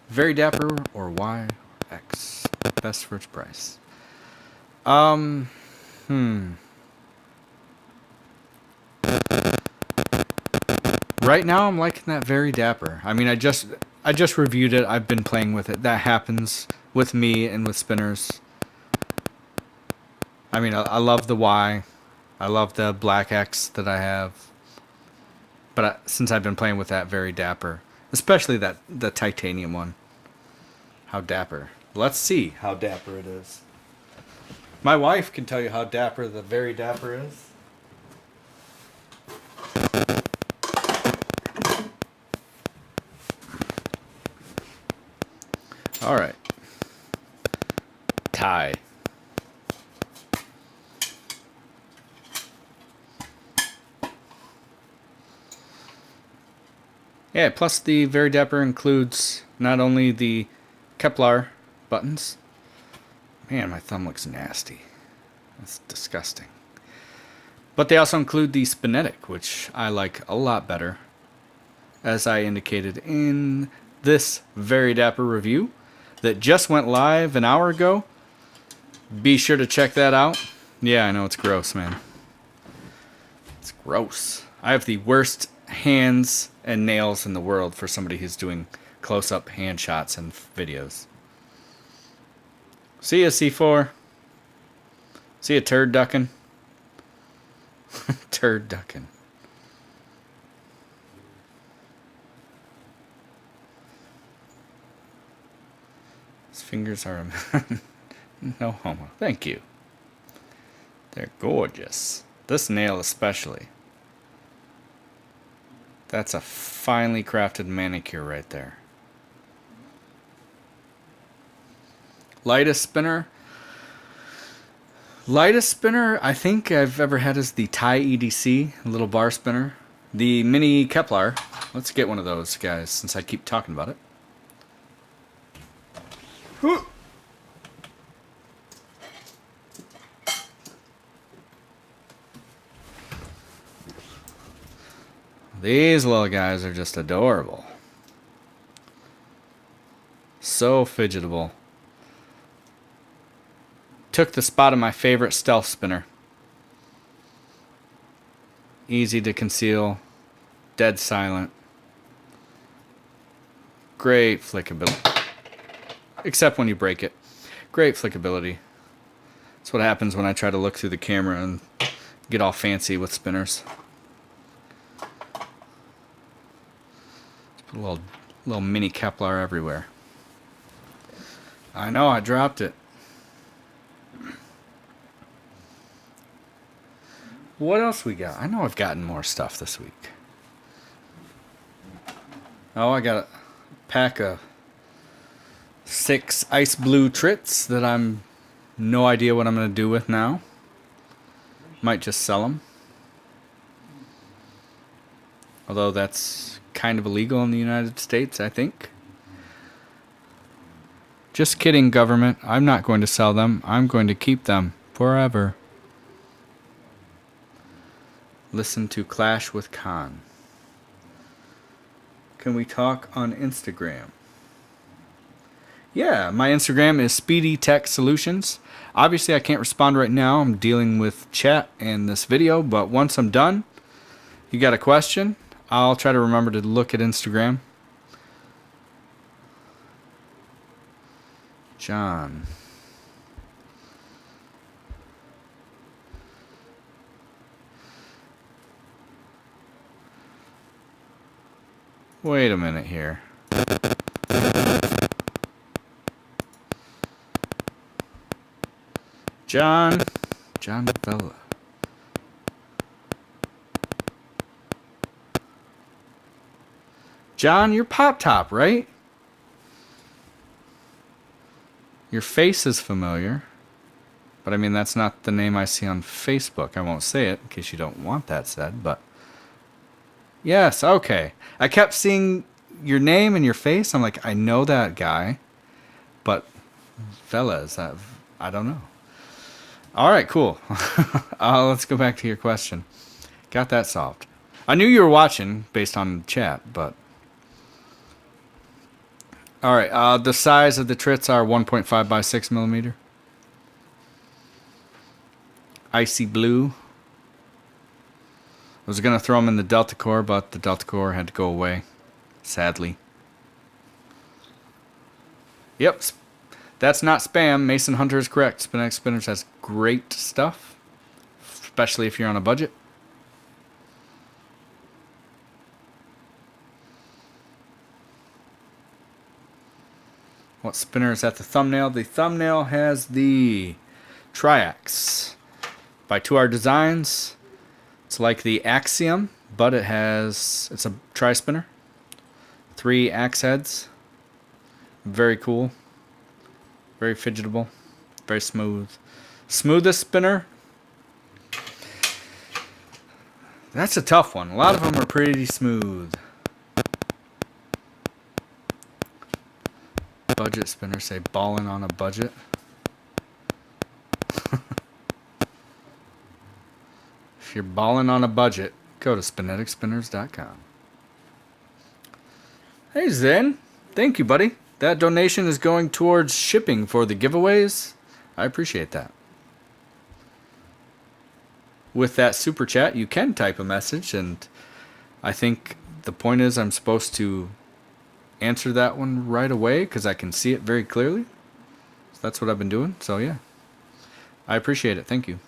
Very dapper or Y or X. Best first price. Right now, I'm liking that very dapper. I mean, I just reviewed it. I've been playing with it. That happens with me and with spinners. I mean, I love the Y. I love the black X that I have. But since I've been playing with that very dapper, especially the titanium one. How dapper. Let's see how dapper it is. My wife can tell you how dapper the very dapper is. All right. Tie. Yeah, plus the very dapper includes not only the Kevlar buttons. Man, my thumb looks nasty. That's disgusting. But they also include the Spinetic, which I like a lot better. As I indicated in this very dapper review that just went live an hour ago. Be sure to check that out. Yeah, I know it's gross, man. It's gross. I have the worst hands and nails in the world for somebody who's doing close-up hand shots and videos. See ya, C4. See ya, turd ducking. Turd ducking. His fingers are no homo. Thank you. They're gorgeous. This nail especially. That's a finely crafted manicure right there. Lightest spinner. Lightest spinner I think I've ever had is the Thai EDC, a little bar spinner. The mini Kevlar. Let's get one of those, guys, since I keep talking about it. These little guys are just adorable. So fidgetable. Took the spot of my favorite stealth spinner. Easy to conceal. Dead silent. Great flickability. Except when you break it. Great flickability. That's what happens when I try to look through the camera and get all fancy with spinners. Put a little mini Kevlar everywhere. I know, I dropped it. What else we got? I know I've gotten more stuff this week. Oh, I got a pack of 6 ice blue trits that I'm no idea what I'm going to do with now. Might just sell them. Although that's kind of illegal in the United States, I think. Just kidding, government. I'm not going to sell them. I'm going to keep them forever. Listen to Clash with Khan. Can we talk on Instagram? Yeah, my Instagram is SpeedyTech Solutions. Obviously, I can't respond right now. I'm dealing with chat and this video, but once I'm done, you got a question, I'll try to remember to look at Instagram. John. Wait a minute here. John Vella. John, you're Pop Top, right? Your face is familiar. But I mean, that's not the name I see on Facebook. I won't say it in case you don't want that said, but... Yes, okay. I kept seeing your name and your face. I'm like, I know that guy. But Vella, is that... I don't know. All right, cool. Let's go back to your question. Got that solved. I knew you were watching based on chat, but... All right, the size of the trits are 1.5 by 6 millimeter. Icy blue. I was going to throw them in the Delta Core, but the Delta Core had to go away, sadly. Yep, that's not spam. Mason Hunter is correct. SpeedyTech Spinners has great stuff, especially if you're on a budget. What spinner is at the thumbnail? The thumbnail has the Triax by 2R Designs. It's like the Axiom, but it's a tri-spinner. 3 axe heads. Very cool. Very fidgetable. Very smooth. Smoothest spinner. That's a tough one. A lot of them are pretty smooth. Budget spinner, say ballin' on a budget. If you're ballin' on a budget, go to SpeedyTechSpinners.com. Hey Zen, thank you, buddy. That donation is going towards shipping for the giveaways. I appreciate that. With that super chat, you can type a message, and I think the point is I'm supposed to answer that one right away because I can see it very clearly. So that's what I've been doing. So yeah, I appreciate it. Thank you.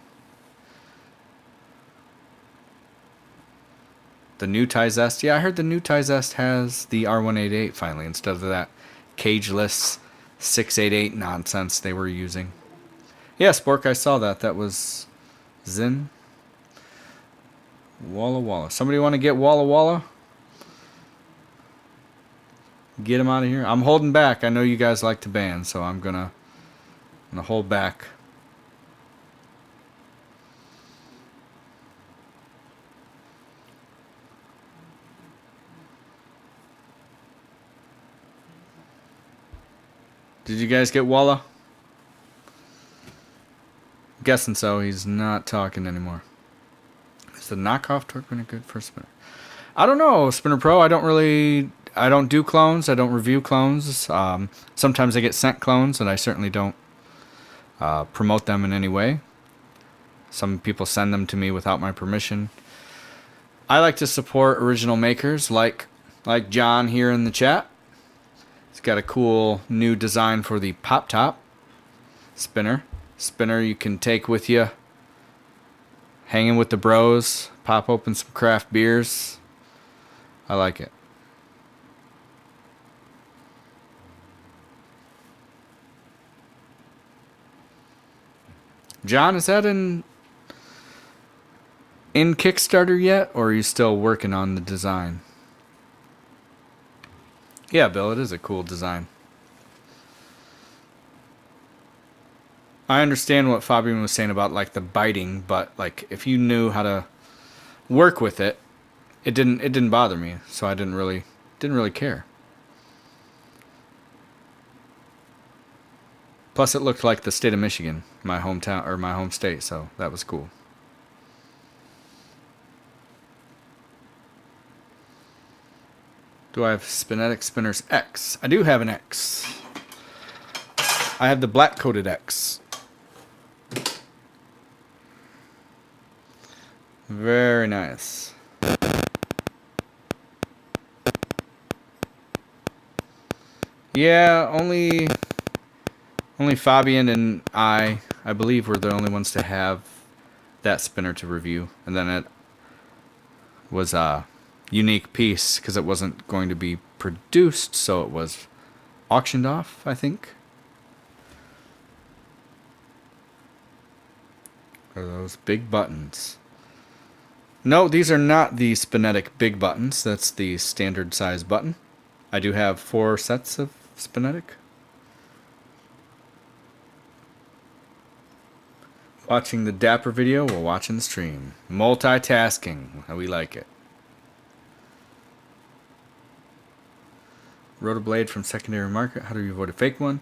The new Tie Zest. Yeah, I heard the new Tie Zest has the R188 finally instead of that cageless 688 nonsense they were using. Yeah, Spork, I saw that. That was Zin. Walla Walla. Somebody want to get Walla Walla? Get him out of here. I'm holding back. I know you guys like to ban, so I'm gonna hold back. Did you guys get Walla? Guessing so. He's not talking anymore. Is the knockoff Torquin good for spinner? I don't know, Spinner Pro. I don't do clones. I don't review clones. Sometimes I get sent clones, and I certainly don't promote them in any way. Some people send them to me without my permission. I like to support original makers like John here in the chat. He's got a cool new design for the Pop Top spinner. Spinner you can take with you, hanging with the bros, pop open some craft beers. I like it. John, is that in Kickstarter yet, or are you still working on the design? Yeah, Bill, it is a cool design. I understand what Fabian was saying about like the biting, but like if you knew how to work with it, it didn't bother me, so I didn't really care. Plus, it looked like the state of Michigan, my hometown or my home state, so that was cool. Do I have SpeedyTech Spinners X? I do have an X. I have the black coated X. Very nice. Yeah, only Only Fabian and I believe, were the only ones to have that spinner to review. And then it was a unique piece because it wasn't going to be produced, so it was auctioned off, I think. Are those big buttons? No, these are not the Spinetic big buttons. That's the standard size button. I do have 4 sets of Spinetic. Watching the Dapper video while watching the stream. Multitasking. How we like it. Rotoblade from secondary market. How do you avoid a fake one?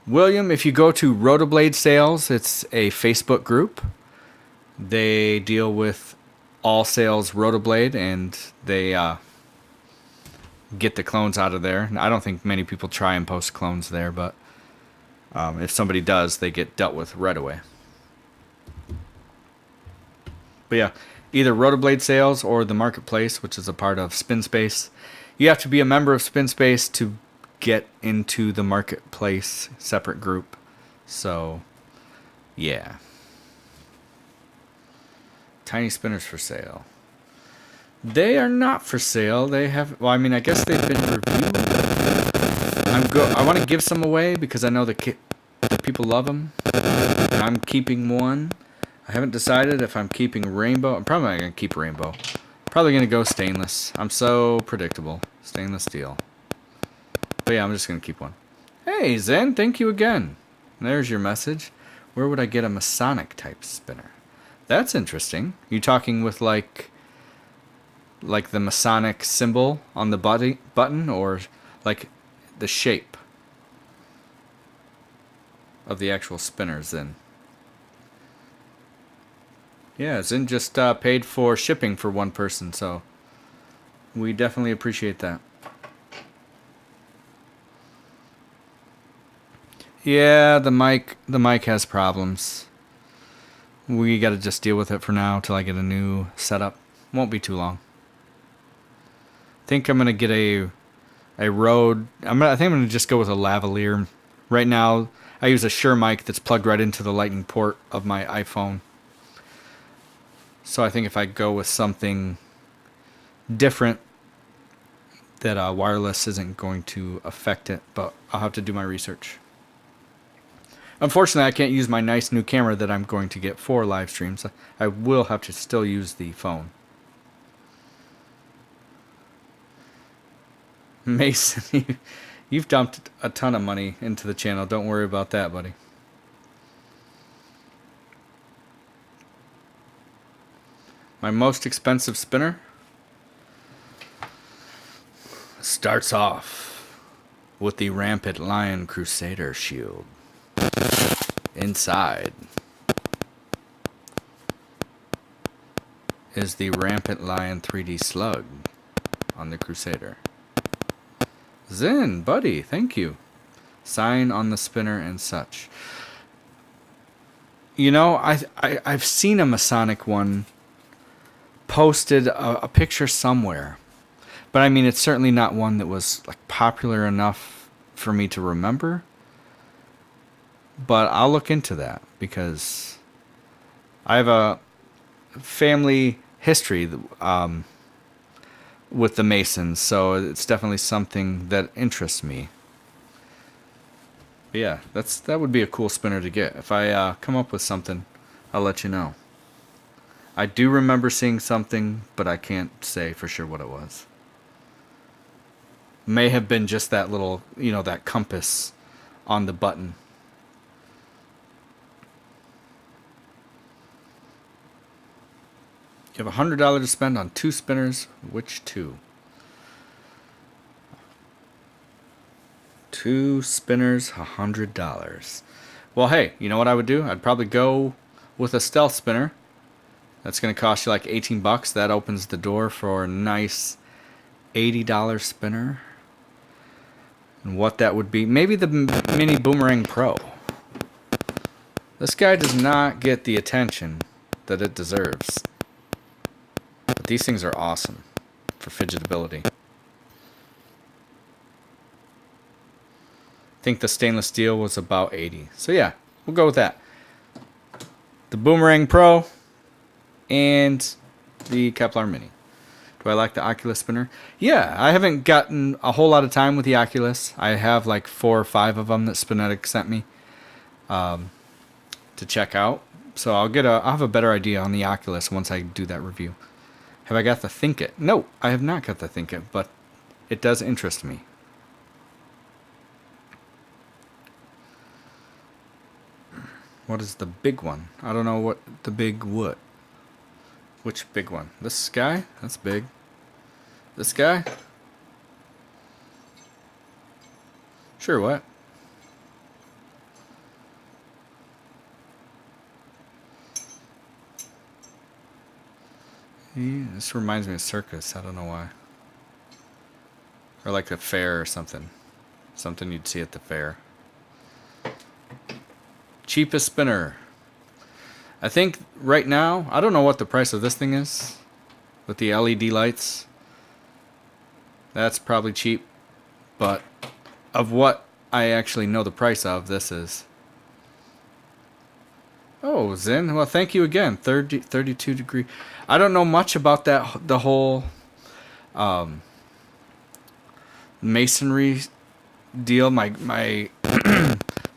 William, if you go to Rotoblade Sales, it's a Facebook group. They deal with all sales Rotoblade, and they get the clones out of there. I don't think many people try and post clones there, but if somebody does, they get dealt with right away. But yeah, either Rotoblade Sales or the Marketplace, which is a part of SpinSpace. You have to be a member of SpinSpace to get into the Marketplace separate group. So, yeah. Tiny spinners for sale. They are not for sale. They have, well, I mean, I guess they've been reviewed. I want to give some away because I know the people love them. And I'm keeping one. I haven't decided if I'm keeping Rainbow. I'm probably not going to keep Rainbow. Probably going to go stainless. I'm so predictable. Stainless steel. But yeah, I'm just going to keep one. Hey, Zen, thank you again. There's your message. Where would I get a Masonic type spinner? That's interesting. You talking with like the Masonic symbol on the button, or like the shape of the actual spinners then? Yeah, Zen just paid for shipping for one person, so we definitely appreciate that. Yeah, the mic has problems. We got to just deal with it for now till I get a new setup. Won't be too long. Think I'm gonna get a Rode. I think I'm gonna just go with a lavalier. Right now, I use a Shure mic that's plugged right into the lightning port of my iPhone. So I think if I go with something different, that wireless isn't going to affect it. But I'll have to do my research. Unfortunately, I can't use my nice new camera that I'm going to get for live streams. I will have to still use the phone. Mason, you've dumped a ton of money into the channel. Don't worry about that, buddy. My most expensive spinner starts off with the Rampant Lion Crusader shield. Inside is the Rampant Lion 3D slug on the Crusader. Zen, buddy, thank you. Sign on the spinner and such. You know, I've seen a Masonic one posted a picture somewhere. But I mean, it's certainly not one that was like popular enough for me to remember. But I'll look into that because I have a family history with the Masons, so it's definitely something that interests me. But yeah, that would be a cool spinner to get. If I come up with something, I'll let you know. I do remember seeing something, but I can't say for sure what it was. May have been just that little, that compass on the button. You have $100 to spend on 2 spinners. Which 2? 2 spinners, $100. Well, hey, you know what I would do? I'd probably go with a stealth spinner. That's going to cost you like 18 bucks. That opens the door for a nice $80 spinner. And what that would be, maybe the Mini Boomerang Pro. This guy does not get the attention that it deserves. But these things are awesome for fidgetability. think the stainless steel was about 80. So yeah, we'll go with that. The Boomerang Pro and the Kevlar Mini. Do I like the Oculus spinner? Yeah, I haven't gotten a whole lot of time with the Oculus. I have like 4 or 5 of them that SpeedyTech sent me to check out. So I'll have a better idea on the Oculus once I do that review. Have I got the ThinkIt? No, I have not got the ThinkIt, but it does interest me. What is the big one? I don't know what the big what. Which big one? This guy? That's big. This guy? Sure, what? Yeah, this reminds me of circus. I don't know why. Or like a fair or something. Something you'd see at the fair. Cheapest spinner. I think right now, I don't know what the price of this thing is. With the LED lights. That's probably cheap. But of what I actually know the price of, this is. Oh, Zen. Well, thank you again. 32 degree. I don't know much about that. The whole masonry deal. My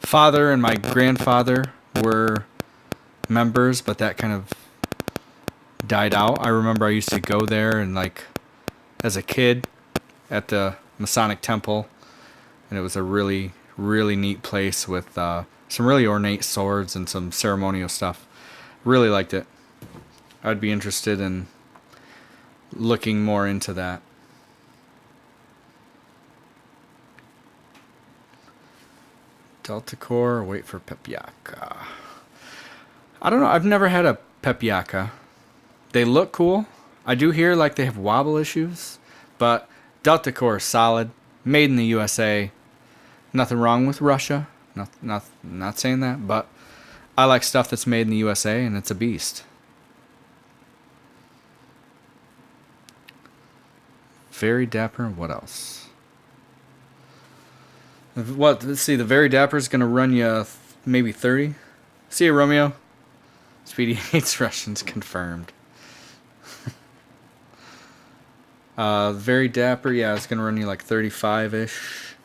father and my grandfather were members, but that kind of died out. I remember I used to go there and like as a kid at the Masonic Temple, and it was a really, really neat place with some really ornate swords and some ceremonial stuff. Really liked it. I'd be interested in looking more into that. Delta Core, wait for Pepiaka. I don't know, I've never had a Pepiaka. They look cool. I do hear like they have wobble issues, but Delta Core is solid, made in the USA. Nothing wrong with Russia. Not saying that, but I like stuff that's made in the USA, and it's a beast. Very Dapper. What else? What? Let's see. The Very Dapper is going to run you maybe 30. See you, Romeo. Speedy hates Russians. Confirmed. Very Dapper. Yeah, it's going to run you like 35-ish.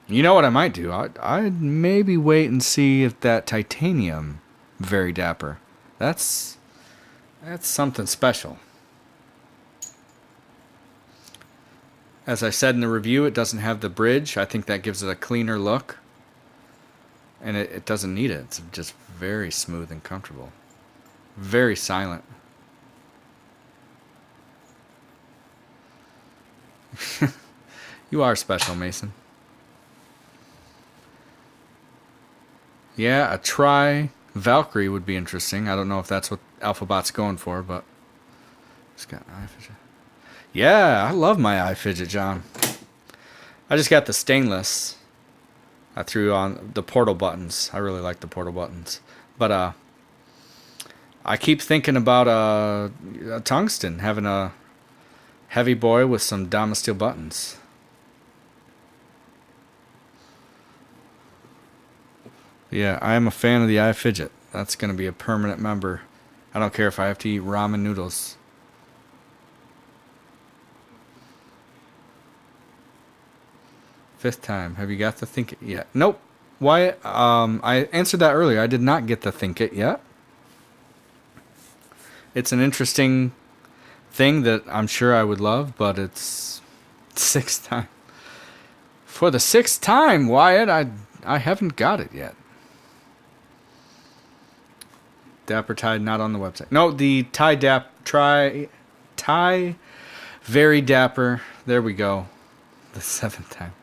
You know what I might do? I'd maybe wait and see if that titanium Very Dapper. That's something special. As I said in the review, it doesn't have the bridge. I think that gives it a cleaner look. And it doesn't need it. It's just very smooth and comfortable. Very silent. You are special, Mason. Yeah, a Valkyrie would be interesting. I don't know if that's what Alphabot's going for, but it's got iFidget. Yeah, I love my iFidget, John. I just got the stainless. I threw on the portal buttons. I really like the portal buttons. But I keep thinking about a tungsten, having a heavy boy with some Damasteel buttons. Yeah, I am a fan of the iFidget. That's going to be a permanent member. I don't care if I have to eat ramen noodles. Fifth time. Have you got the ThinkIt yet? Nope. Why? I answered that earlier. I did not get the ThinkIt yet. It's an interesting thing that I'm sure I would love, but it's 6th time. For the 6th time, Wyatt, I haven't got it yet. Dapper Tide not on the website. No, the Tie Very Dapper. There we go. The 7th time.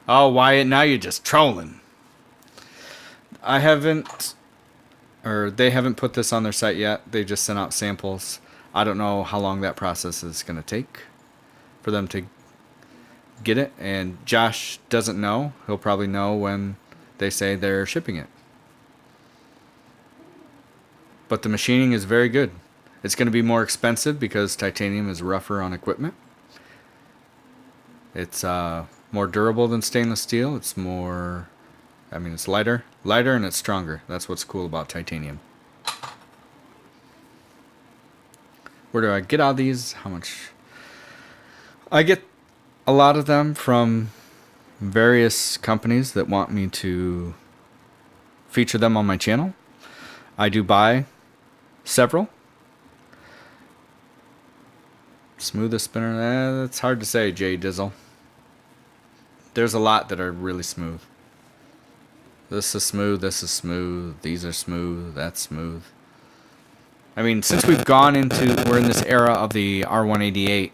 Oh, Wyatt, now you're just trolling. They haven't put this on their site yet. They just sent out samples. I don't know how long that process is going to take for them to get it. And Josh doesn't know. He'll probably know when they say they're shipping it. But the machining is very good. It's going to be more expensive because titanium is rougher on equipment. It's More durable than stainless steel. It's more, I mean, it's lighter, and it's stronger. That's what's cool about titanium. Where do I get all these? How much? I get a lot of them from various companies that want me to feature them on my channel. I do buy several. Smoothest spinner, that's hard to say, Jay Dizzle. There's a lot that are really smooth. This is smooth, these are smooth, that's smooth. I mean, since we're in this era of the R188,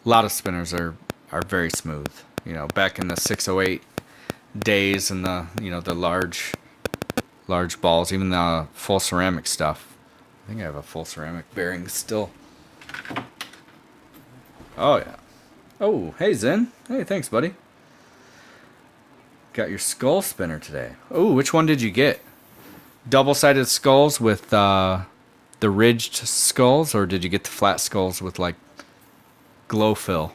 a lot of spinners are very smooth. You know, back in the 608 days and the large balls, even the full ceramic stuff. I think I have a full ceramic bearing still. Oh yeah. Oh, hey Zen. Hey, thanks, buddy. Got your skull spinner today. Oh, which one did you get? Double-sided skulls with the ridged skulls, or did you get the flat skulls with like glow fill?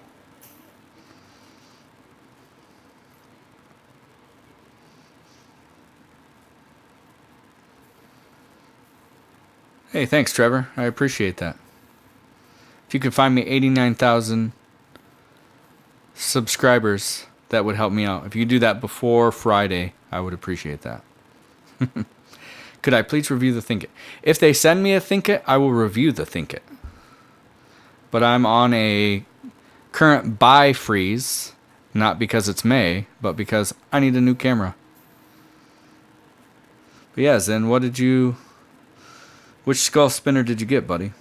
Hey, thanks, Trevor. I appreciate that. If you could find me 89,000 subscribers, that would help me out. If you do that before Friday, I would appreciate that. Could I please review the Think It? If they send me a Think It, I will review the Think It. But I'm on a current buy freeze, not because it's May, but because I need a new camera. But yeah, Zen, which skull spinner did you get, buddy?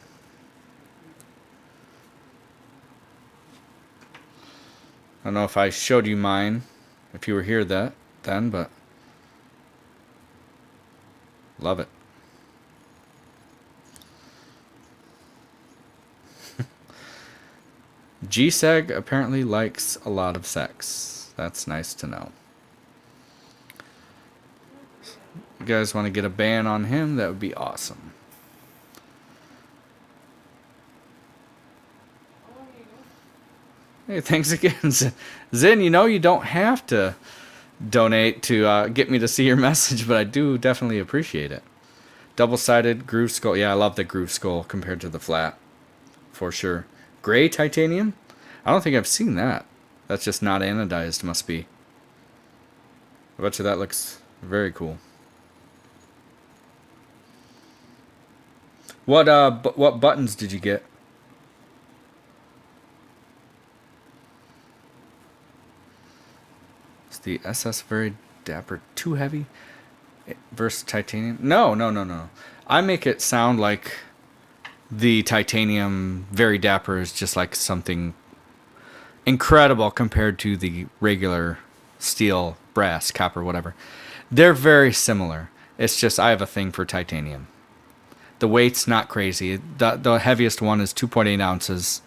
I don't know if I showed you mine, if you were here then, but love it. G-Seg apparently likes a lot of sex. That's nice to know. You guys want to get a ban on him? That would be awesome. Hey, thanks again, Zen. You know you don't have to donate to get me to see your message, but I do definitely appreciate it. Double-sided groove skull. Yeah, I love the groove skull compared to the flat, for sure. Gray titanium? I don't think I've seen that. That's just not anodized, must be. I bet you that looks very cool. What buttons did you get? The SS very dapper too heavy versus titanium? No. I make it sound like the titanium very dapper is just like something incredible compared to the regular steel, brass, copper, whatever. They're very similar. It's just I have a thing for titanium. The weight's not crazy. The heaviest one is 2.8 ounces,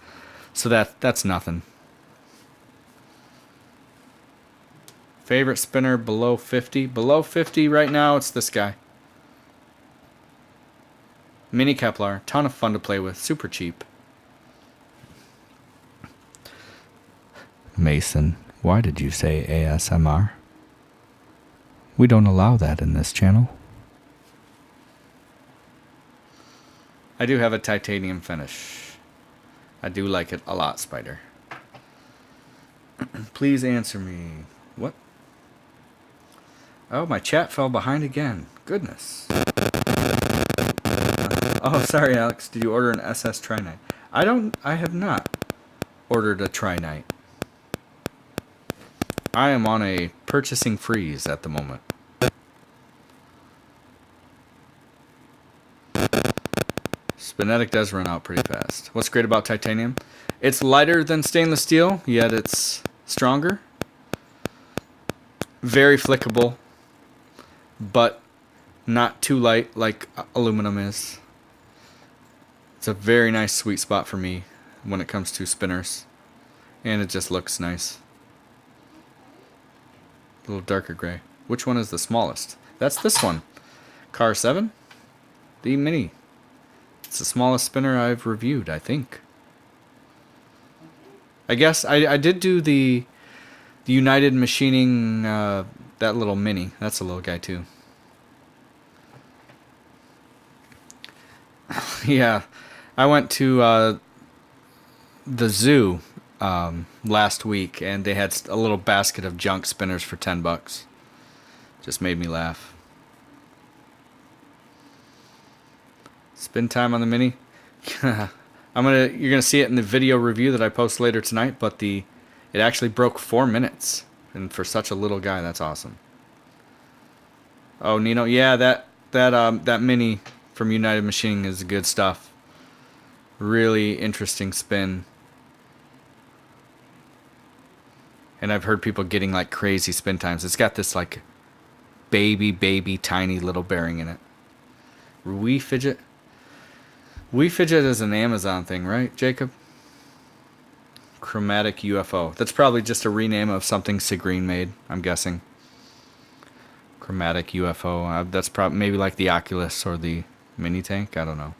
so that's nothing. Favorite spinner below 50? Below 50 right now, it's this guy. Mini Kepler. Ton of fun to play with. Super cheap. Mason, why did you say ASMR? We don't allow that in this channel. I do have a titanium finish. I do like it a lot, Spider. Please answer me. What? Oh, my chat fell behind again. Goodness. Oh, sorry, Alex. Did you order an SS Trinite? I have not ordered a Trinite. I am on a purchasing freeze at the moment. Spinetic does run out pretty fast. What's great about titanium? It's lighter than stainless steel, yet it's stronger. Very flickable, but not too light like aluminum is. It's a very nice sweet spot for me when it comes to spinners. And it just looks nice. A little darker gray. Which one is the smallest? That's this one. Car 7? The Mini. It's the smallest spinner I've reviewed, I think. I guess I did do the The United Machining, that little mini. That's a little guy too. Yeah, I went to the zoo last week, and they had a little basket of junk spinners for $10. Just made me laugh. Spin time on the mini. You're gonna see it in the video review that I post later tonight. But it actually broke 4 minutes, and for such a little guy, that's awesome. Oh, Nino, yeah, that mini from United Machining is good stuff. Really interesting spin. And I've heard people getting like crazy spin times. It's got this like baby, tiny little bearing in it. We Fidget is an Amazon thing, right, Jacob? Chromatic UFO. That's probably just a rename of something Sigreen made, I'm guessing. Chromatic UFO. That's probably maybe like the Oculus or the mini tank. I don't know.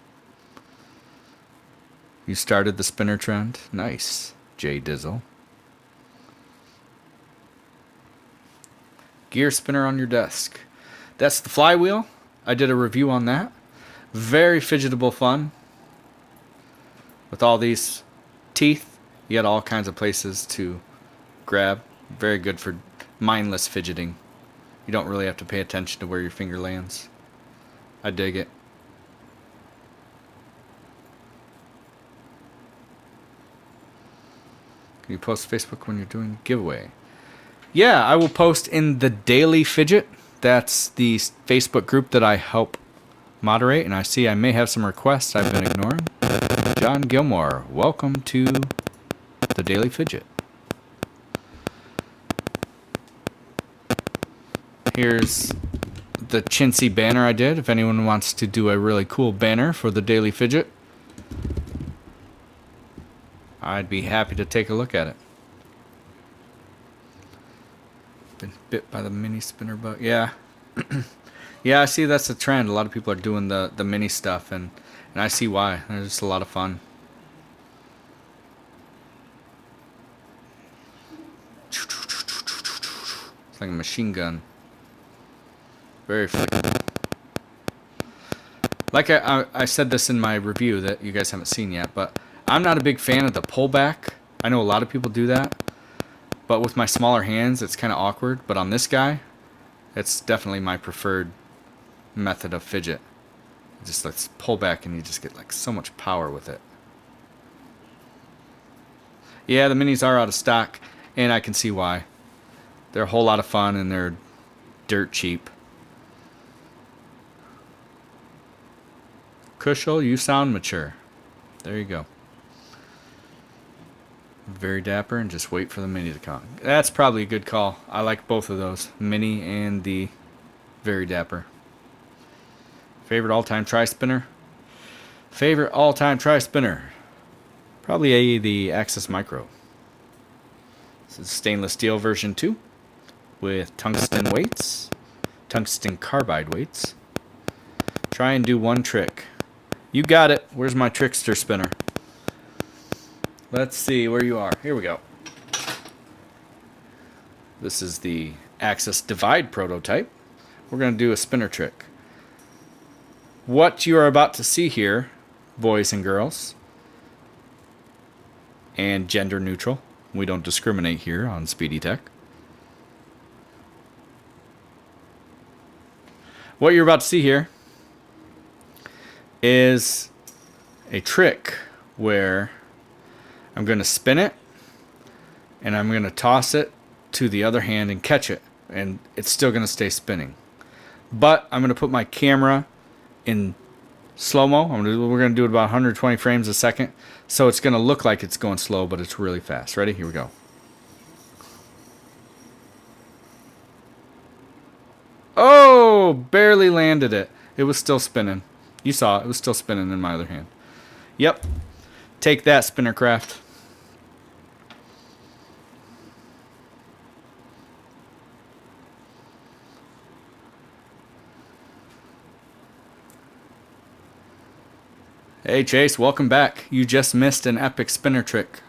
You started the spinner trend. Nice, Jay Dizzle. Gear spinner on your desk. That's the flywheel. I did a review on that. Very fidgetable fun. With all these teeth, you got all kinds of places to grab. Very good for mindless fidgeting. You don't really have to pay attention to where your finger lands. I dig it. Can you post Facebook when you're doing a giveaway? Yeah, I will post in the Daily Fidget. That's the Facebook group that I help moderate, and I see I may have some requests I've been ignoring. John Gilmore, welcome to the Daily Fidget. Here's the chintzy banner I did. If anyone wants to do a really cool banner for the Daily Fidget, I'd be happy to take a look at it. Been bit by the mini spinner bug. Yeah. Yeah, I see that's a trend. A lot of people are doing the mini stuff, and I see why. It's just a lot of fun. It's like a machine gun. Very flickable. Like I said this in my review that you guys haven't seen yet, but I'm not a big fan of the pullback. I know a lot of people do that, but with my smaller hands, it's kind of awkward. But on this guy, it's definitely my preferred method of fidget. Just let's pull back, and you just get like so much power with it. Yeah, the minis are out of stock, and I can see why. They're a whole lot of fun, and they're dirt cheap. Kushel, you sound mature. There you go. Very dapper, and just wait for the mini to come. That's probably a good call. I like both of those, mini and the very dapper. Favorite all-time tri-spinner? Favorite all-time tri-spinner? Probably the Axis Micro. This is stainless steel version 2 with tungsten weights, tungsten carbide weights. Try and do one trick. You got it. Where's my trickster spinner? Let's see where you are. Here we go. This is the Axis Divide prototype. We're going to do a spinner trick. What you are about to see here, boys and girls, and gender neutral. We don't discriminate here on SpeedyTech. What you're about to see here is a trick where I'm going to spin it, and I'm going to toss it to the other hand and catch it, and it's still going to stay spinning. But I'm going to put my camera in slow-mo. We're going to do it about 120 frames a second, so it's going to look like it's going slow, but it's really fast. Ready? Here we go. Oh, barely landed it. It was still spinning. You saw it. It was still spinning in my other hand. Yep. Take that, Spinnercraft. Hey, Chase, welcome back. You just missed an epic spinner trick.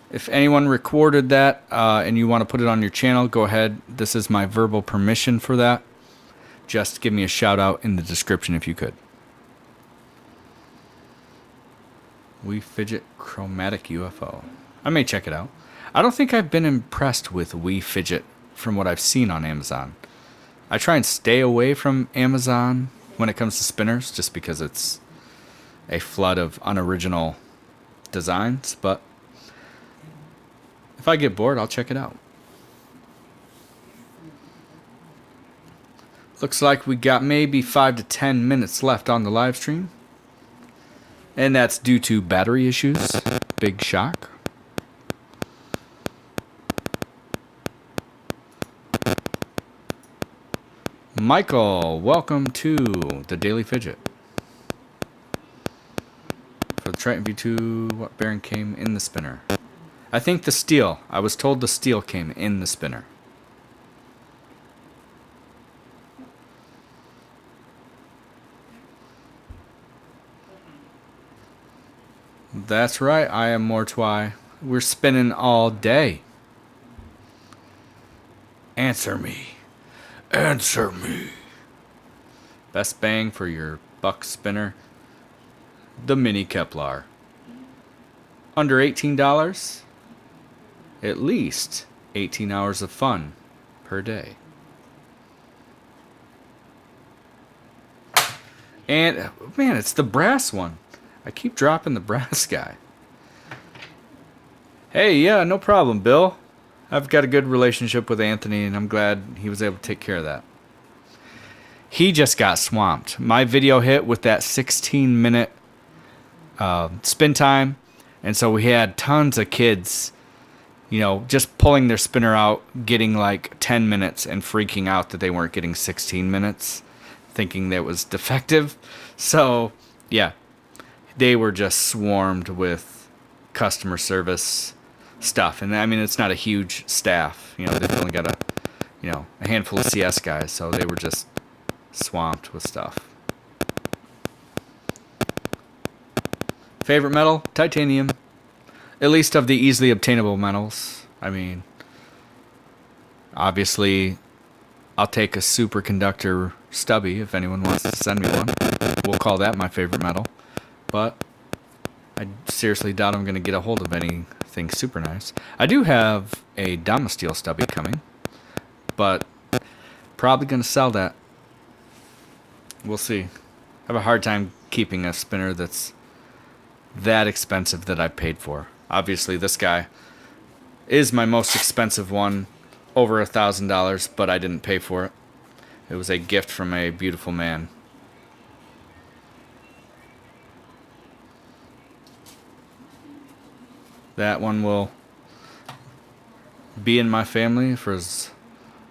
If anyone recorded that and you want to put it on your channel, go ahead. This is my verbal permission for that. Just give me a shout out in the description if you could. We Fidget Chromatic UFO. I may check it out. I don't think I've been impressed with We Fidget from what I've seen on Amazon. I try and stay away from Amazon when it comes to spinners just because it's a flood of unoriginal designs, but if I get bored, I'll check it out. Looks like we got maybe 5 to 10 minutes left on the live stream. And that's due to battery issues. Big shock. Michael, welcome to the Daily Fidget. For the Triton V2, what bearing came in the spinner? I think the steel. I was told the steel came in the spinner. That's right, I am Mortwai. We're spinning all day. Answer me. Answer me. Best bang for your buck spinner. The Mini Kepler. Under $18. At least 18 hours of fun per day. And, man, it's the brass one. I keep dropping the brass guy. Hey, yeah, no problem, Bill. I've got a good relationship with Anthony, and I'm glad he was able to take care of that. He just got swamped. My video hit with that 16-minute spin time, and so we had tons of kids, you know, just pulling their spinner out, getting like 10 minutes and freaking out that they weren't getting 16 minutes, thinking that it was defective. So, yeah. They were just swarmed with customer service stuff. And I mean, it's not a huge staff. You know, they've only got a handful of CS guys. So they were just swamped with stuff. Favorite metal? Titanium. At least of the easily obtainable metals. I mean, obviously, I'll take a superconductor stubby if anyone wants to send me one. We'll call that my favorite metal. But I seriously doubt I'm going to get a hold of anything super nice. I do have a Damasteel stubby coming, but probably going to sell that. We'll see. I have a hard time keeping a spinner that's that expensive that I paid for. Obviously, this guy is my most expensive one, over $1,000, but I didn't pay for it. It was a gift from a beautiful man. That one will be in my family for as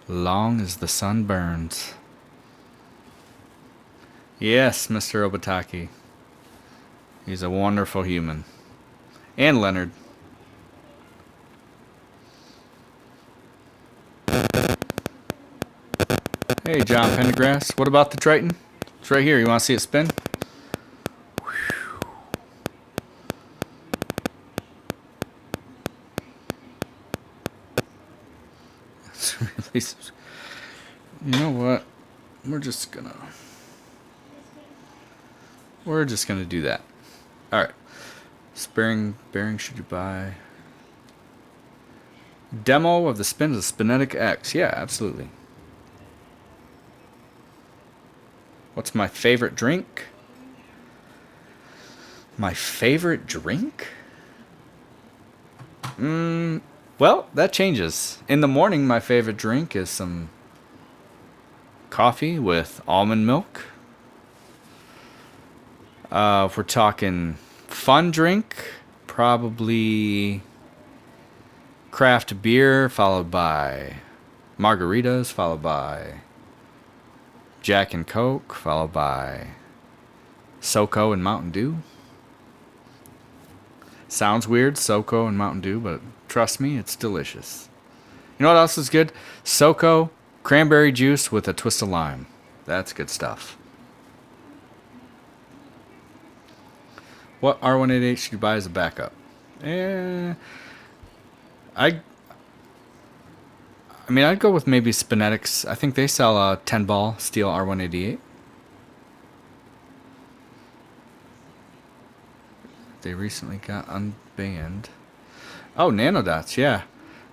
long as the sun burns. Yes, Mr. Obataki. He's a wonderful human. And Leonard. Hey, John Pendergrass. What about the Triton? It's right here. You want to see it spin? You know what? We're just gonna do that. All right. Bearing should you buy? Demo of the spin of the Spinetic X. Yeah, absolutely. What's my favorite drink? My favorite drink? Well, that changes. In the morning, my favorite drink is some coffee with almond milk. If we're talking fun drink, probably craft beer, followed by margaritas, followed by Jack and Coke, followed by SoCo and Mountain Dew. Sounds weird, SoCo and Mountain Dew, but trust me, it's delicious. You know what else is good? SoCo, cranberry juice with a twist of lime. That's good stuff. What R188 should you buy as a backup? I mean, I'd go with maybe Spinetics. I think they sell a 10-ball steel R188. They recently got unbanned. Oh, nanodots, yeah.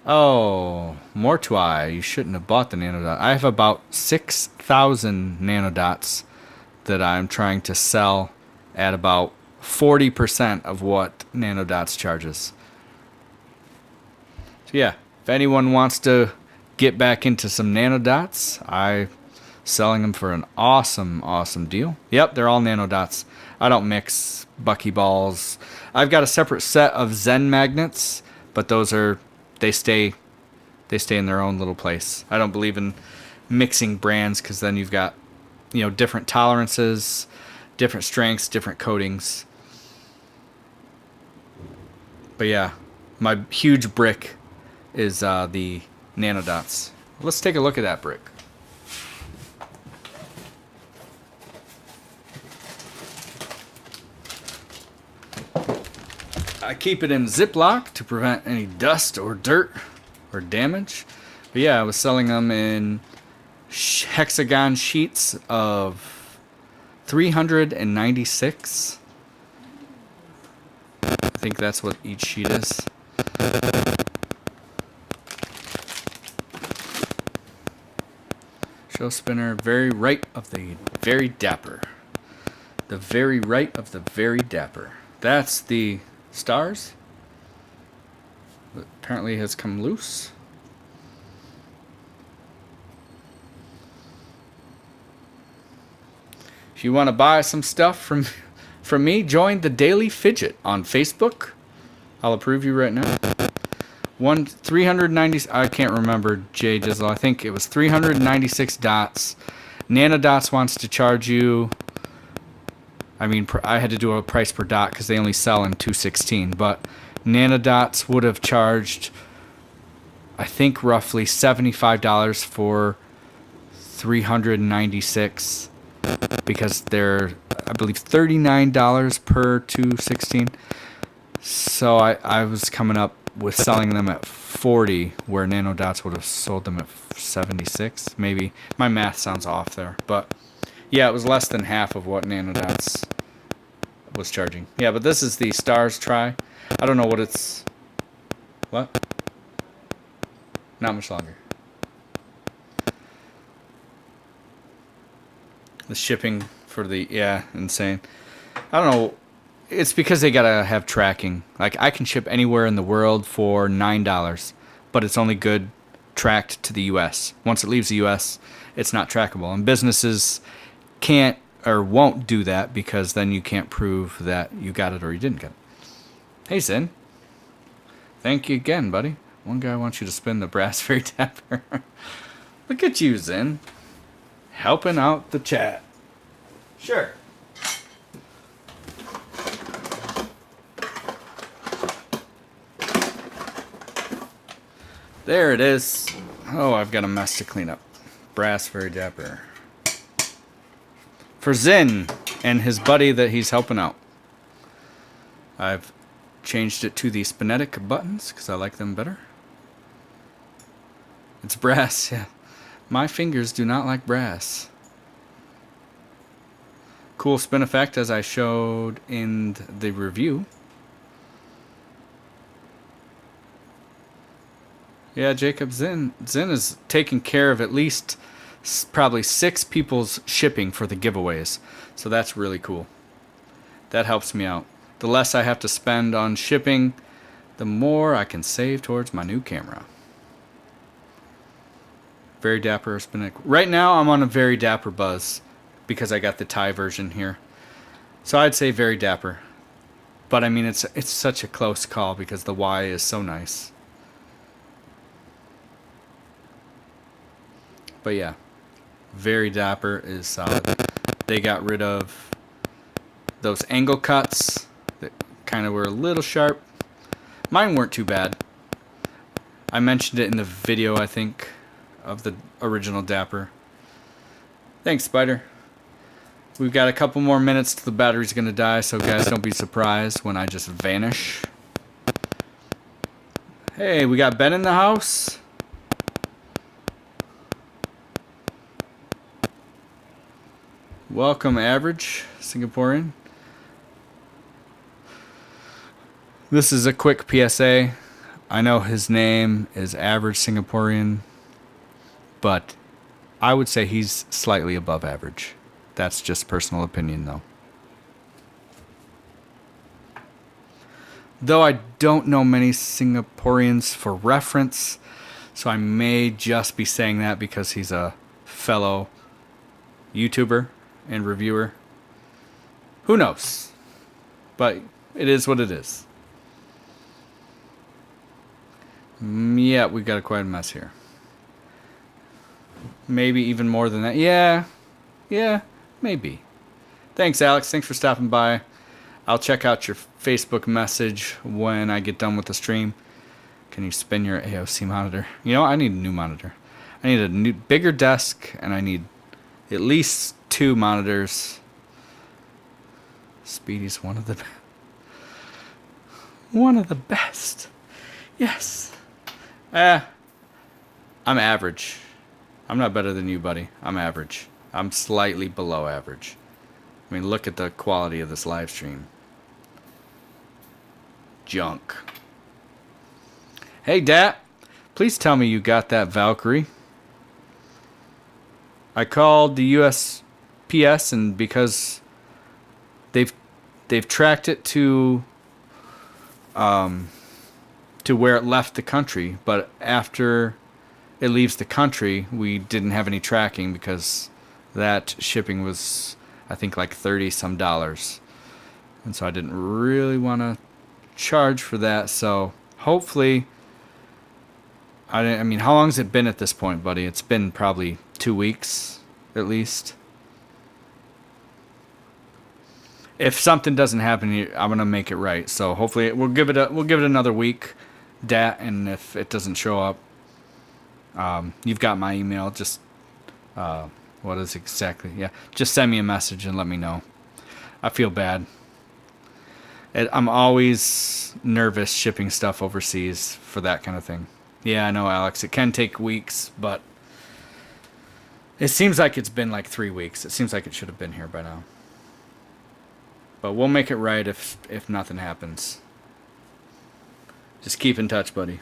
Oh, Mortui, you shouldn't have bought the nanodot. I have about 6,000 nanodots that I'm trying to sell at about 40% of what nanodots charges. So yeah, if anyone wants to get back into some nanodots, I'm selling them for an awesome deal. Yep, they're all nanodots. I don't mix buckyballs. I've got a separate set of Zen magnets, but those are they stay in their own little place. I don't believe in mixing brands because then you've got, you know, different tolerances, different strengths, different coatings. But yeah, my huge brick is the nanodots. Let's take a look at that brick. I keep it in Ziploc to prevent any dust or dirt or damage. But yeah, I was selling them in hexagon sheets of 396. I think that's what each sheet is. Show spinner, very right of the very dapper. The very right of the very dapper. That's the stars. That apparently has come loose. If you want to buy some stuff from me, join the Daily Fidget on Facebook. I'll approve you right now. 390. I can't remember, Jay Dizzle. I think it was 396 dots. Nanodots wants to charge you. I mean, I had to do a price per dot because they only sell in 216. But Nanodots would have charged, I think, roughly $75 for 396 because they're, I believe, $39 per 216. So I was coming up with selling them at 40, where Nanodots would have sold them at 76. Maybe my math sounds off there, but yeah, it was less than half of what Nanodots was charging. Yeah, but this is the Stars Try. I don't know what it's. What? Not much longer. The shipping for the, yeah, insane. I don't know. It's because they gotta have tracking. Like, I can ship anywhere in the world for $9, but it's only good tracked to the U.S. Once it leaves the U.S., it's not trackable. And businesses can't or won't do that because then you can't prove that you got it or you didn't get it. Hey, Zin. Thank you again, buddy. One guy wants you to spin the brass fairy tapper. Look at you, Zin. Helping out the chat. Sure. There it is. Oh, I've got a mess to clean up. Brass very dapper. For Zin and his buddy that he's helping out. I've changed it to the Spinetic buttons because I like them better. It's brass, yeah. My fingers do not like brass. Cool spin effect as I showed in the review. Yeah, Jacob, Zin is taking care of at least probably 6 people's shipping for the giveaways. So that's really cool. That helps me out. The less I have to spend on shipping, the more I can save towards my new camera. Very dapper spinning. Right now I'm on a very dapper buzz because I got the Thai version here. So I'd say very dapper. But I mean, it's such a close call because the Y is so nice. But yeah, very dapper is solid. They got rid of those angle cuts that kind of were a little sharp. Mine weren't too bad. I mentioned it in the video, I think, of the original dapper. Thanks, Spider. We've got a couple more minutes till the battery's going to die, so guys, don't be surprised when I just vanish. Hey, we got Ben in the house. Welcome, average Singaporean. This is a quick PSA. I know his name is average Singaporean, but I would say he's slightly above average. That's just personal opinion, though. Though I don't know many Singaporeans for reference, so I may just be saying that because he's a fellow YouTuber and reviewer. Who knows? But it is what it is. Yeah, we got quite a mess here. Maybe even more than that. Yeah, maybe. Thanks, Alex. Thanks for stopping by. I'll check out your Facebook message when I get done with the stream. Can you spin your AOC monitor? You know, I need a new monitor. I need a new, bigger desk, and I need at least 2 monitors. Speedy's one of the best. Yes. I'm average. I'm not better than you, buddy. I'm average. I'm slightly below average. I mean, look at the quality of this live stream. Junk. Hey, Dat. Please tell me you got that Valkyrie. I called the USPS, and because they've tracked it to where it left the country, but after it leaves the country, we didn't have any tracking because that shipping was, I think, like $30 some. And so I didn't really want to charge for that. So hopefully, I mean, how long has it been at this point, buddy? It's been probably 2 weeks at least. If something doesn't happen, I'm gonna make it right. So hopefully, we'll give it another week, Dat, and if it doesn't show up, you've got my email. Just what is exactly? Yeah, just send me a message and let me know. I feel bad. I'm always nervous shipping stuff overseas for that kind of thing. Yeah, I know, Alex. It can take weeks, but it seems like it's been like 3 weeks. It seems like it should have been here by now. But we'll make it right if nothing happens. Just keep in touch, buddy.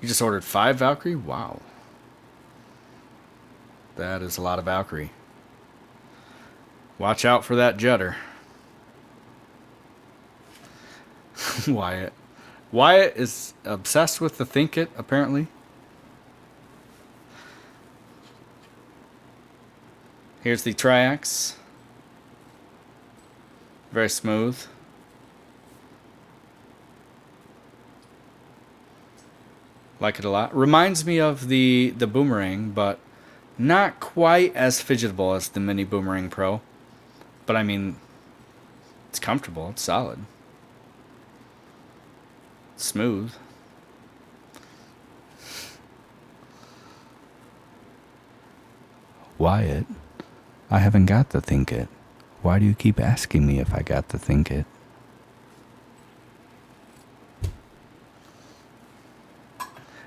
You just ordered 5 Valkyrie? Wow. That is a lot of Valkyrie. Watch out for that judder. Wyatt. Wyatt is obsessed with the Thinkit, apparently. Here's the Triax. Very smooth. Like it a lot. Reminds me of the Boomerang, but not quite as fidgetable as the Mini Boomerang Pro. But I mean, it's comfortable. It's solid. Smooth. Wyatt, I haven't got the Thinkit. Why do you keep asking me if I got the Thinkit?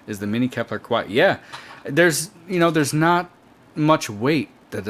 Is the Mini Kepler quiet? Yeah, there's not much weight that